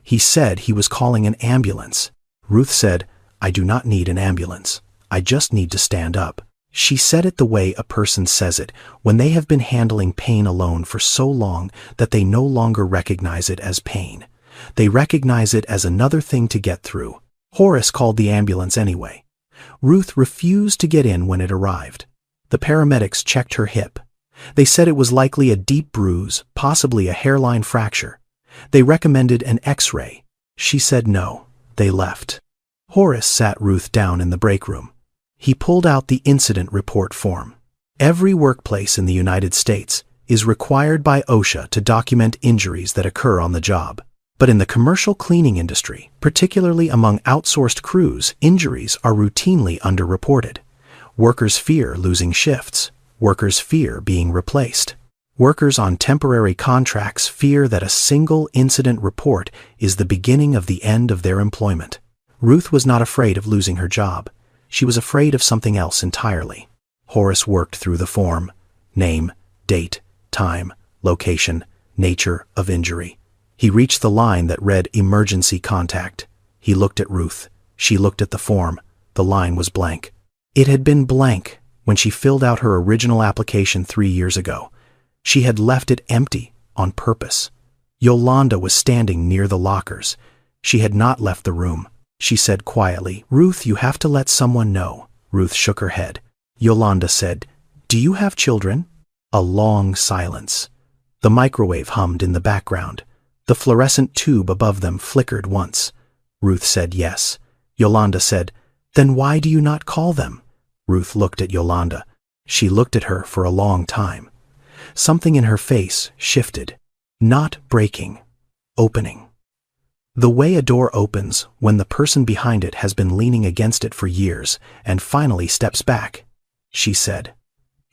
[SPEAKER 1] He said he was calling an ambulance. Ruth said, "I do not need an ambulance. I just need to stand up." She said it the way a person says it when they have been handling pain alone for so long that they no longer recognize it as pain. They recognize it as another thing to get through. Horace called the ambulance anyway. Ruth refused to get in when it arrived. The paramedics checked her hip. They said it was likely a deep bruise, possibly a hairline fracture. They recommended an X-ray. She said no. They left. Horace sat Ruth down in the break room. He pulled out the incident report form. Every workplace in the United States is required by OSHA to document injuries that occur on the job. But in the commercial cleaning industry, particularly among outsourced crews, injuries are routinely underreported. Workers fear losing shifts. Workers fear being replaced. Workers on temporary contracts fear that a single incident report is the beginning of the end of their employment. Ruth was not afraid of losing her job. She was afraid of something else entirely. Horace worked through the form: name, date, time, location, nature of injury. He reached the line that read emergency contact. He looked at Ruth. She looked at the form. The line was blank. It had been blank when she filled out her original application 3 years ago. She had left it empty on purpose. Yolanda was standing near the lockers. She had not left the room. She said quietly, "Ruth, you have to let someone know." Ruth shook her head. Yolanda said, "Do you have children?" A long silence. The microwave hummed in the background. The fluorescent tube above them flickered once. Ruth said yes. Yolanda said, "Then why do you not call them?" Ruth looked at Yolanda. She looked at her for a long time. Something in her face shifted. Not breaking. Opening. The way a door opens when the person behind it has been leaning against it for years and finally steps back. She said,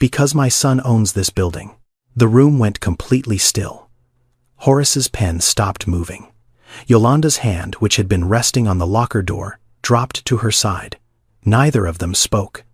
[SPEAKER 1] "Because my son owns this building." The room went completely still. Horace's pen stopped moving. Yolanda's hand, which had been resting on the locker door, dropped to her side. Neither of them spoke.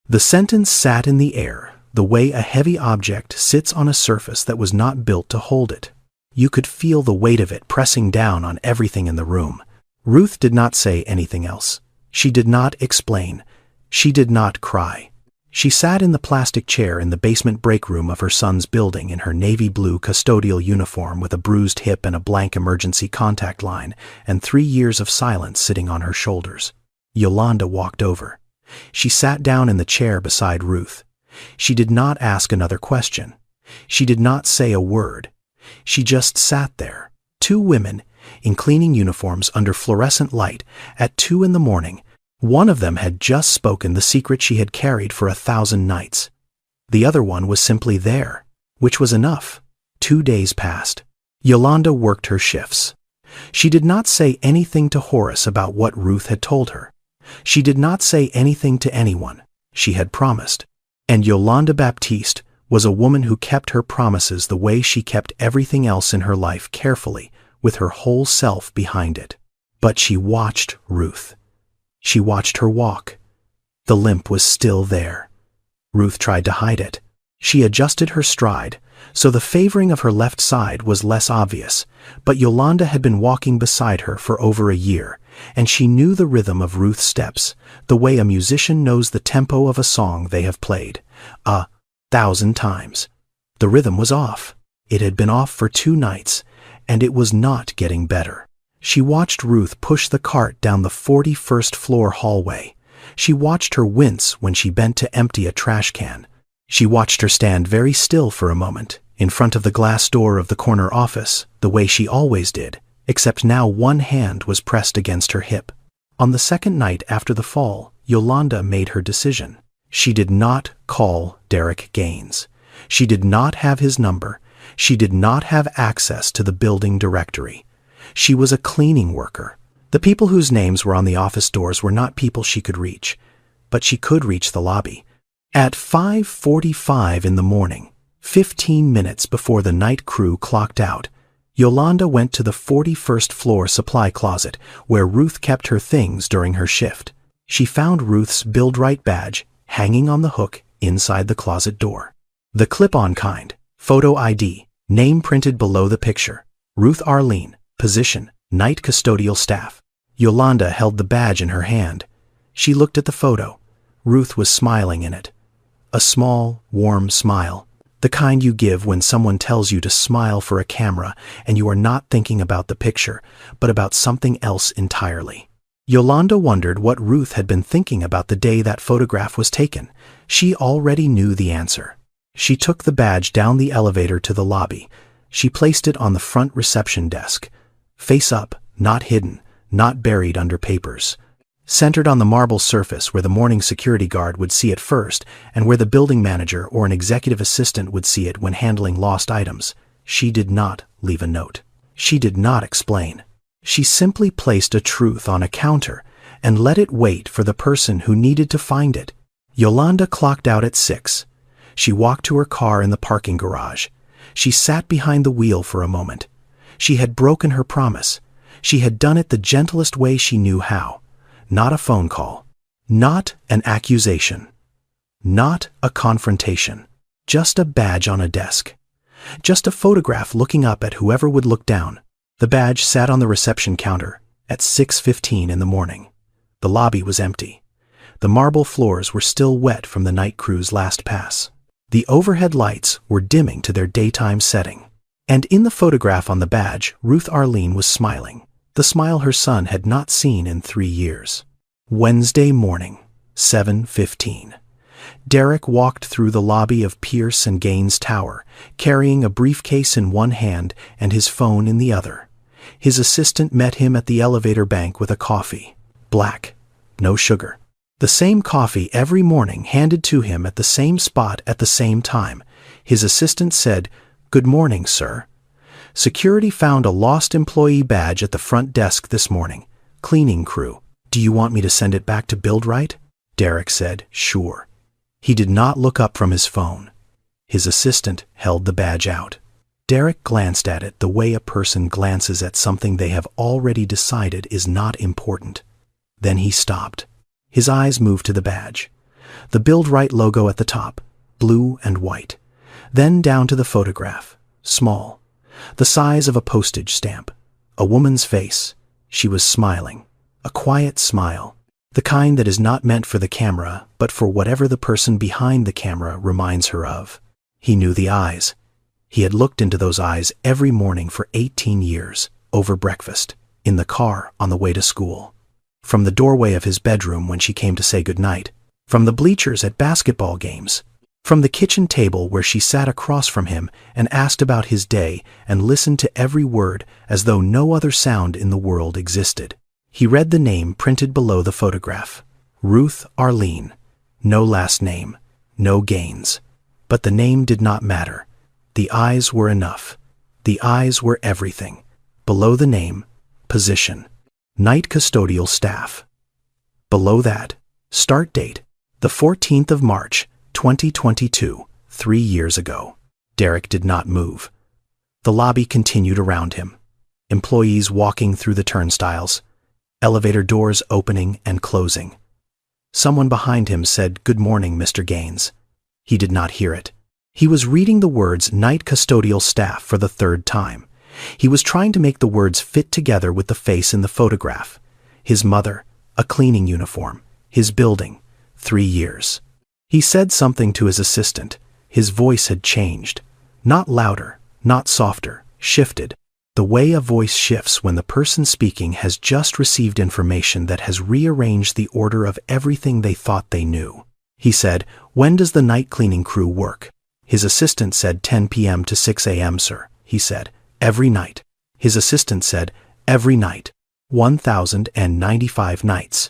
[SPEAKER 1] The sentence sat in the air, the way a heavy object sits on a surface that was not built to hold it. You could feel the weight of it pressing down on everything in the room. Ruth did not say anything else. She did not explain. She did not cry. She sat in the plastic chair in the basement break room of her son's building in her navy blue custodial uniform with a bruised hip and a blank emergency contact line, and 3 years of silence sitting on her shoulders. Yolanda walked over. She sat down in the chair beside Ruth. She did not ask another question. She did not say a word. She just sat there. 2 women in cleaning uniforms under fluorescent light at 2 in the morning. One of them had just spoken the secret she had carried for 1,000 nights. The other one was simply there, which was enough. 2 days passed. Yolanda worked her shifts. She did not say anything to Horace about what Ruth had told her. She did not say anything to anyone. She had promised. And Yolanda Baptiste was a woman who kept her promises the way she kept everything else in her life carefully, with her whole self behind it. But she watched Ruth. She watched her walk. The limp was still there. Ruth tried to hide it. She adjusted her stride, so the favoring of her left side was less obvious, but Yolanda had been walking beside her for over a year, and she knew the rhythm of Ruth's steps, the way a musician knows the tempo of a song they have played 1,000 times. The rhythm was off. It had been off for 2 nights, and it was not getting better. She watched Ruth push the cart down the 41st floor hallway. She watched her wince when she bent to empty a trash can. She watched her stand very still for a moment, in front of the glass door of the corner office, the way she always did, except now one hand was pressed against her hip. On the second night after the fall, Yolanda made her decision. She did not call Derek Gaines. She did not have his number. She did not have access to the building directory. She was a cleaning worker. The people whose names were on the office doors were not people she could reach, but she could reach the lobby. At 5:45 in the morning, 15 minutes before the night crew clocked out, Yolanda went to the 41st floor supply closet where Ruth kept her things during her shift. She found Ruth's Build-Right badge hanging on the hook inside the closet door. The clip-on kind, photo ID, name printed below the picture. Ruth Arlene, position, night custodial staff. Yolanda held the badge in her hand. She looked at the photo. Ruth was smiling in it. A small, warm smile. The kind you give when someone tells you to smile for a camera and you are not thinking about the picture, but about something else entirely. Yolanda wondered what Ruth had been thinking about the day that photograph was taken. She already knew the answer. She took the badge down the elevator to the lobby. She placed it on the front reception desk. Face up, not hidden, not buried under papers. Centered on the marble surface where the morning security guard would see it first and where the building manager or an executive assistant would see it when handling lost items. She did not leave a note. She did not explain. She simply placed a truth on a counter and let it wait for the person who needed to find it. Yolanda clocked out at 6. She walked to her car in the parking garage. She sat behind the wheel for a moment. She had broken her promise. She had done it the gentlest way she knew how. Not a phone call. Not an accusation. Not a confrontation. Just a badge on a desk. Just a photograph looking up at whoever would look down. The badge sat on the reception counter at 6:15 in the morning. The lobby was empty. The marble floors were still wet from the night crew's last pass. The overhead lights were dimming to their daytime setting. And in the photograph on the badge, Ruth Arlene was smiling. The smile her son had not seen in 3 years. Wednesday morning, 7:15. Derek walked through the lobby of Pierce and Gaines Tower, carrying a briefcase in one hand and his phone in the other. His assistant met him at the elevator bank with a coffee. Black, no sugar. The same coffee every morning handed to him at the same spot at the same time. His assistant said, "Good morning, sir." Security found a lost employee badge at the front desk this morning. Cleaning crew. "Do you want me to send it back to Build-Right?" Derek said, "Sure." He did not look up from his phone. His assistant held the badge out. Derek glanced at it the way a person glances at something they have already decided is not important. Then he stopped. His eyes moved to the badge. The Build-Right logo at the top, blue and white. Then down to the photograph, small. The size of a postage stamp. A woman's face. She was smiling. A quiet smile. The kind that is not meant for the camera, but for whatever the person behind the camera reminds her of. He knew the eyes. He had looked into those eyes every morning for 18 years, over breakfast, in the car on the way to school. From the doorway of his bedroom when she came to say goodnight. From the bleachers at basketball games. From the kitchen table where she sat across from him and asked about his day and listened to every word as though no other sound in the world existed. He read the name printed below the photograph. Ruth Arlene. No last name. No Gaines. But the name did not matter. The eyes were enough. The eyes were everything. Below the name, position. Night custodial staff. Below that, start date, the 14th of March, 2022, 3 years ago. Derek did not move. The lobby continued around him. Employees walking through the turnstiles. Elevator doors opening and closing. Someone behind him said, "Good morning, Mr. Gaines." He did not hear it. He was reading the words night custodial staff for the 3rd time. He was trying to make the words fit together with the face in the photograph. His mother, a cleaning uniform, his building, 3 years. He said something to his assistant. His voice had changed. Not louder, not softer, shifted. The way a voice shifts when the person speaking has just received information that has rearranged the order of everything they thought they knew. He said, "When does the night cleaning crew work?" His assistant said 10 p.m. to 6 a.m., sir. He said, "Every night." His assistant said, "Every night. 1,095 nights."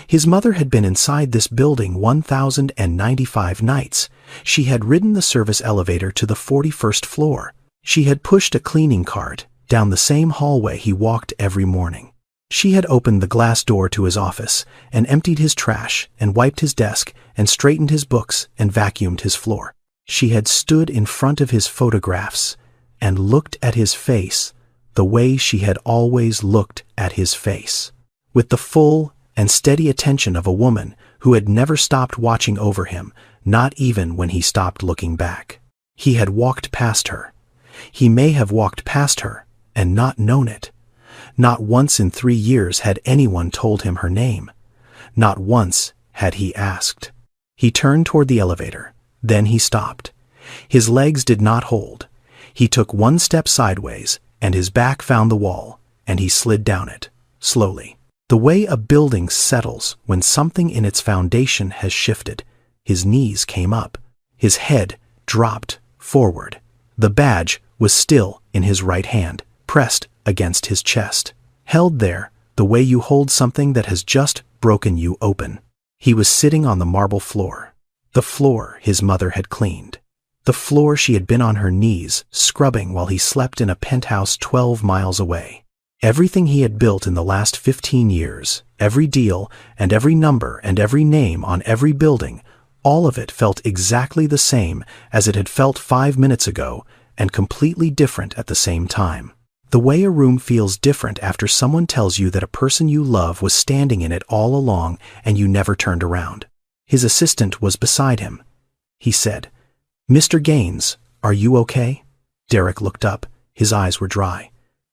[SPEAKER 1] His mother had been inside this building 1,095 nights. She had ridden the service elevator to the 41st floor. She had pushed a cleaning cart down the same hallway he walked every morning. She had opened the glass door to his office and emptied his trash and wiped his desk and straightened his books and vacuumed his floor. She had stood in front of his photographs and looked at his face the way she had always looked at his face, with the full and steady attention of a woman who had never stopped watching over him, not even when he stopped looking back. He had walked past her. He may have walked past her and not known it. Not once in 3 years had anyone told him her name. Not once had he asked. He turned toward the elevator. Then he stopped. His legs did not hold. He took one step sideways, and his back found the wall, and he slid down it, slowly. The way a building settles when something in its foundation has shifted. His knees came up. His head dropped forward. The badge was still in his right hand, pressed against his chest, held there the way you hold something that has just broken you open. He was sitting on the marble floor, the floor his mother had cleaned, the floor she had been on her knees scrubbing while he slept in a penthouse 12 miles away. Everything he had built in the last 15 years, every deal and every number and every name on every building, all of it felt exactly the same as it had felt 5 minutes ago, and completely different at the same time. The way a room feels different after someone tells you that a person you love was standing in it all along and you never turned around. His assistant was beside him. He said, "Mr. Gaines, are you okay?" Derek looked up. His eyes were dry.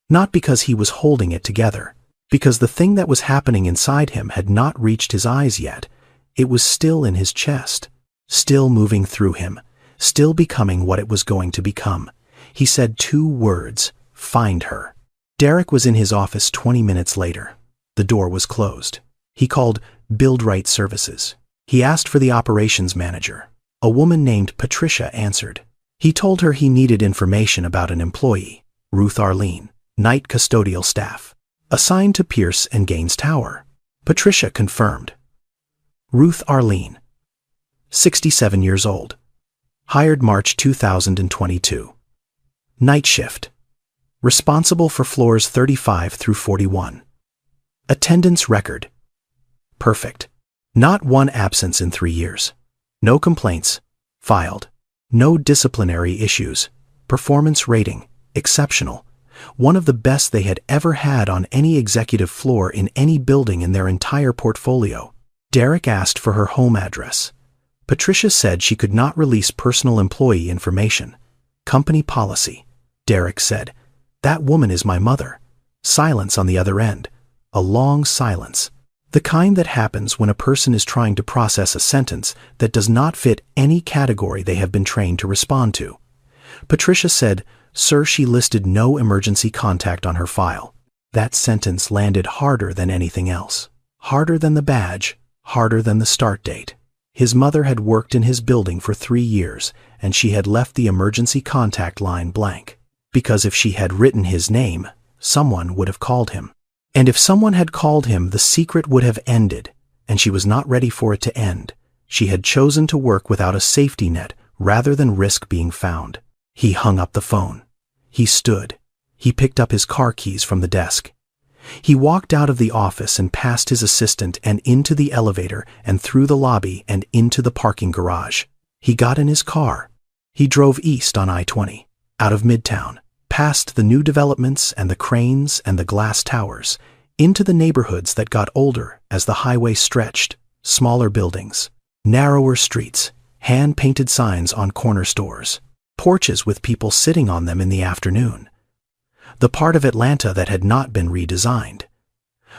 [SPEAKER 1] Not because he was holding it together, because the thing that was happening inside him had not reached his eyes yet. It was still in his chest, still moving through him, still becoming what it was going to become. He said 2 words, "Find her." Derek was in his office 20 minutes later. The door was closed. He called Build-Right Services. He asked for the operations manager. A woman named Patricia answered. He told her he needed information about an employee, Ruth Arlene, night custodial staff, assigned to Pierce and Gaines Tower. Patricia confirmed. Ruth Arlene, 67 years old. Hired March 2022. Night shift. Responsible for floors 35 through 41. Attendance record. Perfect. Not one absence in 3 years. No complaints filed. No disciplinary issues. Performance rating, exceptional. One of the best they had ever had on any executive floor in any building in their entire portfolio. Derek asked for her home address. Patricia said she could not release personal employee information. Company policy. Derek said, "That woman is my mother." Silence on the other end. A long silence. The kind that happens when a person is trying to process a sentence that does not fit any category they have been trained to respond to. Patricia said, "Sir, she listed no emergency contact on her file." That sentence landed harder than anything else. Harder than the badge, harder than the start date. His mother had worked in his building for 3 years, and she had left the emergency contact line blank. Because if she had written his name, someone would have called him. And if someone had called him, the secret would have ended, and she was not ready for it to end. She had chosen to work without a safety net rather than risk being found. He hung up the phone. He stood. He picked up his car keys from the desk. He walked out of the office and past his assistant and into the elevator and through the lobby and into the parking garage. He got in his car. He drove east on I-20, out of Midtown, past the new developments and the cranes and the glass towers, into the neighborhoods that got older as the highway stretched, smaller buildings, narrower streets, hand-painted signs on corner stores, porches with people sitting on them in the afternoon. The part of Atlanta that had not been redesigned.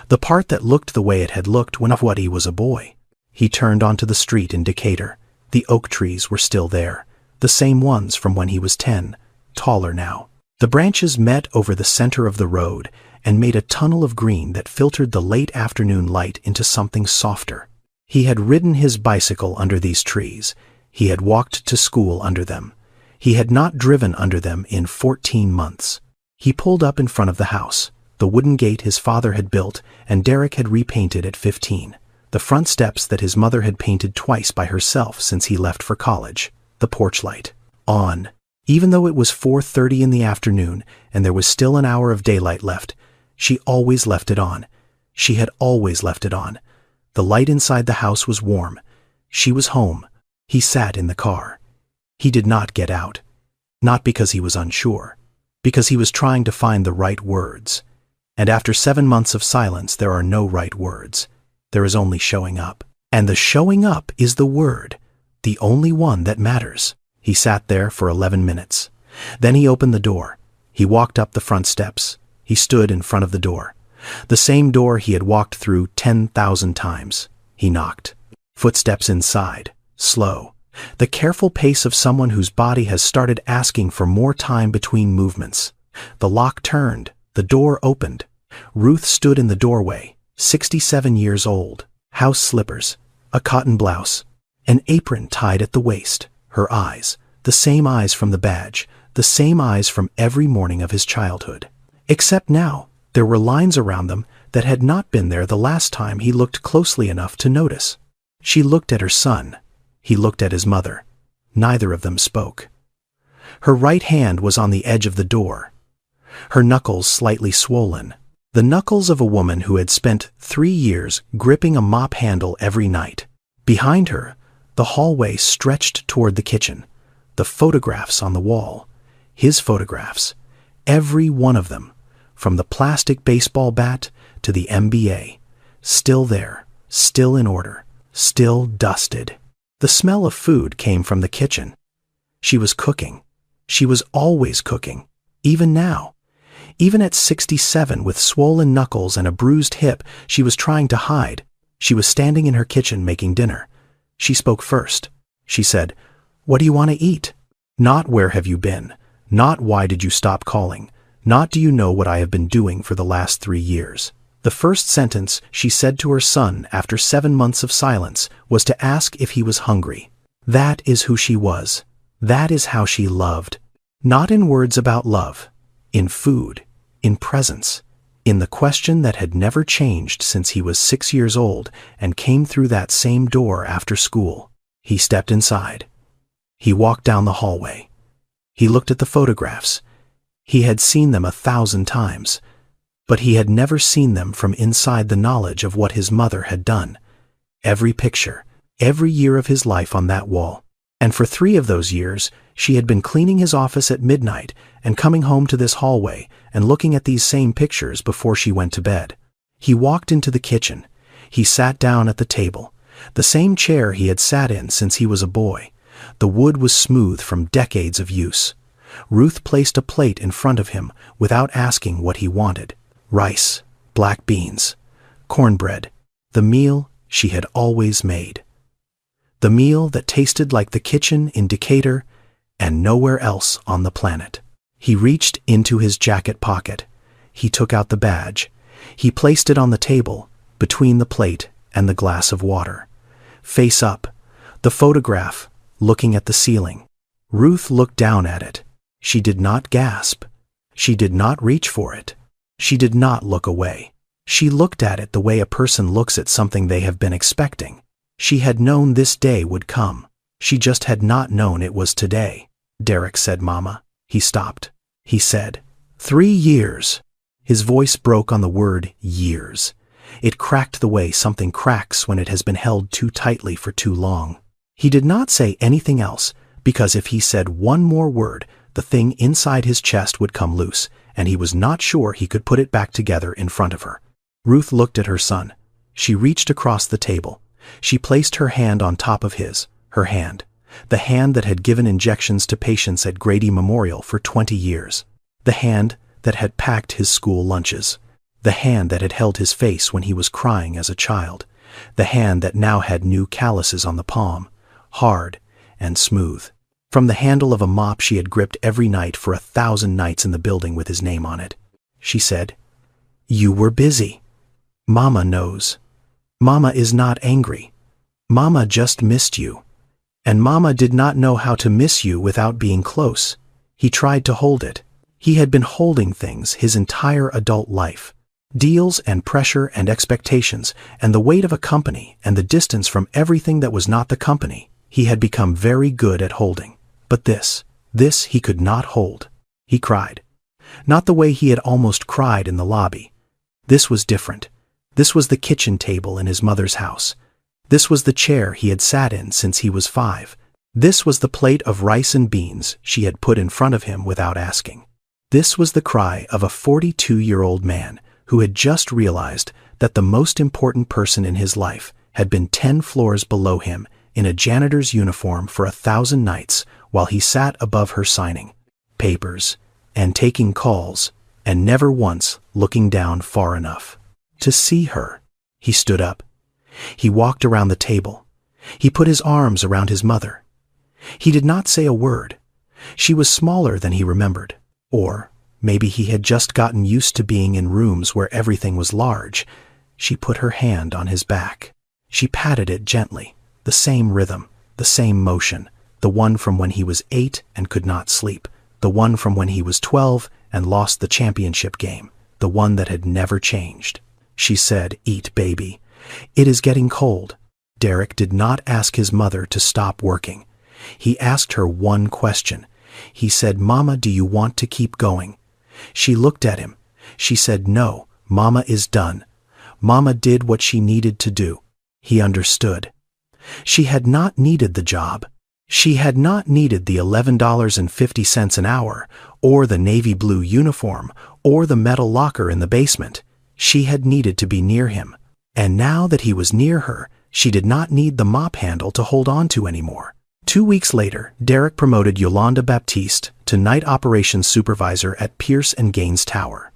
[SPEAKER 1] The part that looked the way it had looked when he was a boy. He turned onto the street in Decatur. The oak trees were still there, the same ones from when he was 10, taller now. The branches met over the center of the road and made a tunnel of green that filtered the late afternoon light into something softer. He had ridden his bicycle under these trees. He had walked to school under them. He had not driven under them in 14 months. He pulled up in front of the house, the wooden gate his father had built and Derek had repainted at 15, the front steps that his mother had painted twice by herself since he left for college. the porch light. On. Even though it was 4:30 in the afternoon and there was still an hour of daylight left, she always left it on. She had always left it on. The light inside the house was warm. She was home. He sat in the car. He did not get out. Not because he was unsure. Because he was trying to find the right words. And after 7 months of silence, there are no right words. There is only showing up. And the showing up is the word, the only one that matters. He sat there for 11 minutes. Then he opened the door. He walked up the front steps. He stood in front of the door. The same door he had walked through 10,000 times. He knocked. Footsteps inside. Slow. The careful pace of someone whose body has started asking for more time between movements. The lock turned. The door opened. Ruth stood in the doorway, 67 years old. House slippers. A cotton blouse. An apron tied at the waist. Her eyes. The same eyes from the badge. The same eyes from every morning of his childhood. Except now, there were lines around them that had not been there the last time he looked closely enough to notice. She looked at her son. He looked at his mother. Neither of them spoke. Her right hand was on the edge of the door. Her knuckles slightly swollen. The knuckles of a woman who had spent 3 years gripping a mop handle every night. Behind her, the hallway stretched toward the kitchen. The photographs on the wall. His photographs. Every one of them. From the plastic baseball bat to the MBA. Still there. Still in order. Still dusted. The smell of food came from the kitchen. She was cooking. She was always cooking. Even now. Even at 67 with swollen knuckles and a bruised hip, she was trying to hide. She was standing in her kitchen making dinner. She spoke first. She said, "What do you want to eat?" Not "Where have you been?" Not "Why did you stop calling?" Not "Do you know what I have been doing for the last 3 years?" The first sentence she said to her son after 7 months of silence was to ask if he was hungry. That is who she was. That is how she loved. Not in words about love. In food. In presence. In the question that had never changed since he was 6 years old and came through that same door after school. He stepped inside. He walked down the hallway. He looked at the photographs. He had seen them 1,000 times. But he had never seen them from inside the knowledge of what his mother had done. Every picture, every year of his life on that wall. And for 3 of those years, she had been cleaning his office at midnight and coming home to this hallway and looking at these same pictures before she went to bed. He walked into the kitchen. He sat down at the table, the same chair he had sat in since he was a boy. The wood was smooth from decades of use. Ruth placed a plate in front of him without asking what he wanted. Rice, black beans, cornbread, the meal she had always made. The meal that tasted like the kitchen in Decatur and nowhere else on the planet. He reached into his jacket pocket. He took out the badge. He placed it on the table, between the plate and the glass of water. Face up, the photograph, looking at the ceiling. Ruth looked down at it. She did not gasp. She did not reach for it. She did not look away. She looked at it the way a person looks at something they have been expecting. She had known this day would come. She just had not known it was today. Derek said, "Mama." He stopped. He said, 3 years. His voice broke on the word years. It cracked the way something cracks when it has been held too tightly for too long. He did not say anything else, because if he said one more word, the thing inside his chest would come loose, and he was not sure he could put it back together in front of her. Ruth looked at her son. She reached across the table. She placed her hand on top of his, her hand. The hand that had given injections to patients at Grady Memorial for 20 years. The hand that had packed his school lunches. The hand that had held his face when he was crying as a child. The hand that now had new calluses on the palm, hard and smooth. From the handle of a mop she had gripped every night for 1,000 nights in the building with his name on it. She said, "You were busy. Mama knows. Mama is not angry. Mama just missed you. And Mama did not know how to miss you without being close." He tried to hold it. He had been holding things his entire adult life. Deals and pressure and expectations and the weight of a company and the distance from everything that was not the company. he had become very good at holding. But this he could not hold. He cried. Not the way he had almost cried in the lobby. This was different. This was the kitchen table in his mother's house. This was the chair he had sat in since he was 5. This was the plate of rice and beans she had put in front of him without asking. This was the cry of a 42-year-old man who had just realized that the most important person in his life had been 10 floors below him in a janitor's uniform for 1,000 nights while he sat above her signing papers and taking calls and never once looking down far enough to see her. He stood up. He walked around the table. He put his arms around his mother. He did not say a word. She was smaller than he remembered. Or maybe he had just gotten used to being in rooms where everything was large. She put her hand on his back. She patted it gently, the same rhythm, the same motion, the one from when he was 8 and could not sleep, the one from when he was 12 and lost the championship game, the one that had never changed. She said, "Eat, baby. It is getting cold." Derek did not ask his mother to stop working. He asked her one question. He said, "Mama, do you want to keep going?" She looked at him. She said, "No, Mama is done." Mama did what she needed to do. He understood. She had not needed the job. She had not needed the $11.50 an hour, or the navy blue uniform, or the metal locker in the basement. She had needed to be near him. And now that he was near her, she did not need the mop handle to hold on to anymore. 2 weeks later, Derek promoted Yolanda Baptiste to night operations supervisor at Pierce & Gaines Tower.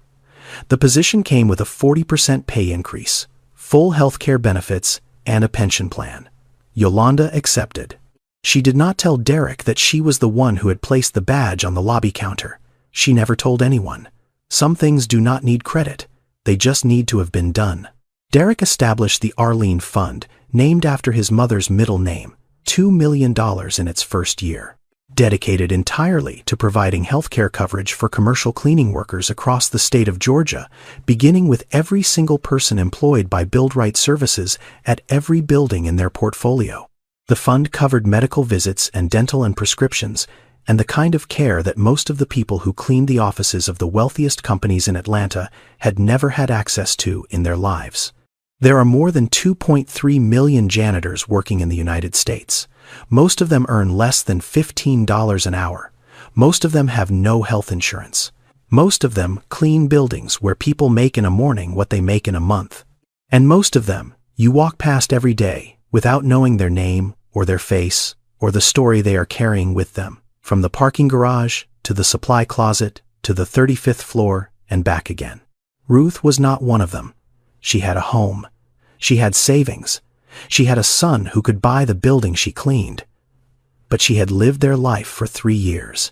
[SPEAKER 1] The position came with a 40% pay increase, full health care benefits, and a pension plan. Yolanda accepted. She did not tell Derek that she was the one who had placed the badge on the lobby counter. She never told anyone. Some things do not need credit. They just need to have been done. Derek established the Arlene Fund, named after his mother's middle name, $2 million in its first year, dedicated entirely to providing health care coverage for commercial cleaning workers across the state of Georgia, beginning with every single person employed by BuildRight Services at every building in their portfolio. The fund covered medical visits and dental and prescriptions, and the kind of care that most of the people who cleaned the offices of the wealthiest companies in Atlanta had never had access to in their lives. There are more than 2.3 million janitors working in the United States. Most of them earn less than $15 an hour. Most of them have no health insurance. Most of them clean buildings where people make in a morning what they make in a month. And most of them you walk past every day without knowing their name or their face or the story they are carrying with them, from the parking garage to the supply closet to the 35th floor and back again. Ruth was not one of them. She had a home. She had savings. She had a son who could buy the building she cleaned. But she had lived their life for 3 years.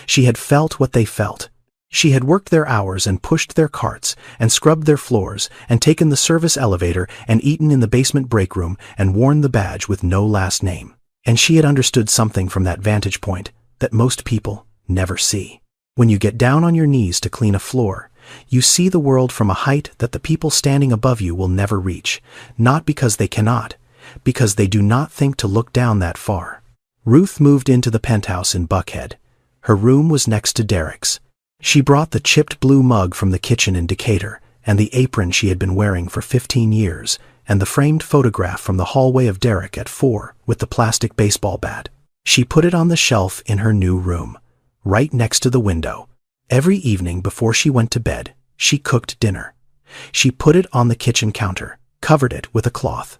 [SPEAKER 1] She had felt what they felt. She had worked their hours and pushed their carts and scrubbed their floors and taken the service elevator and eaten in the basement break room and worn the badge with no last name. And she had understood something from that vantage point that most people never see. When you get down on your knees to clean a floor, you see the world from a height that the people standing above you will never reach, not because they cannot, because they do not think to look down that far. Ruth moved into the penthouse in Buckhead. Her room was next to Derek's. She brought the chipped blue mug from the kitchen in Decatur, and the apron she had been wearing for 15 years, and the framed photograph from the hallway of Derek at 4 with the plastic baseball bat. She put it on the shelf in her new room, right next to the window. Every evening before she went to bed, she cooked dinner. She put it on the kitchen counter, covered it with a cloth.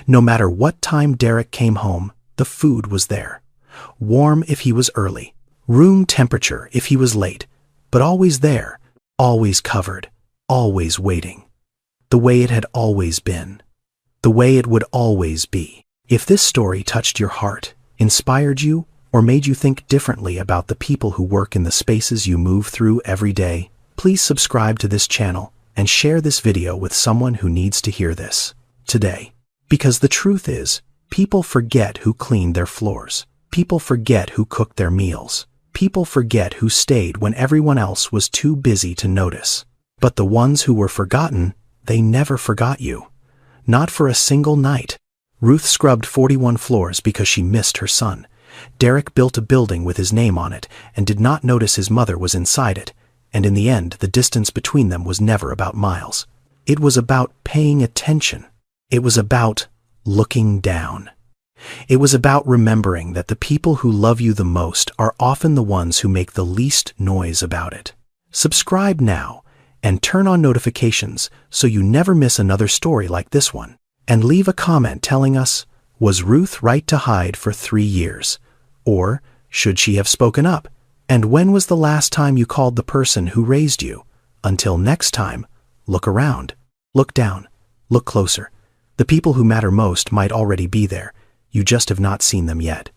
[SPEAKER 1] No matter what time Derek came home, the food was there. Warm if he was early, room temperature if he was late, but always there, always covered, always waiting. The way it had always been. The way it would always be. If this story touched your heart, inspired you, or made you think differently about the people who work in the spaces you move through every day, please subscribe to this channel and share this video with someone who needs to hear this today. Because the truth is, people forget who cleaned their floors. People forget who cooked their meals. People forget who stayed when everyone else was too busy to notice. But the ones who were forgotten, they never forgot you. Not for a single night. Ruth scrubbed 41 floors because she missed her son. Derek built a building with his name on it and did not notice his mother was inside it, and in the end the distance between them was never about miles. It was about paying attention. It was about looking down. It was about remembering that the people who love you the most are often the ones who make the least noise about it. Subscribe now and turn on notifications so you never miss another story like this one. And leave a comment telling us, was Ruth right to hide for 3 years? Or should she have spoken up? And when was the last time you called the person who raised you? Until next time, look around, look down, look closer. The people who matter most might already be there. You just have not seen them yet.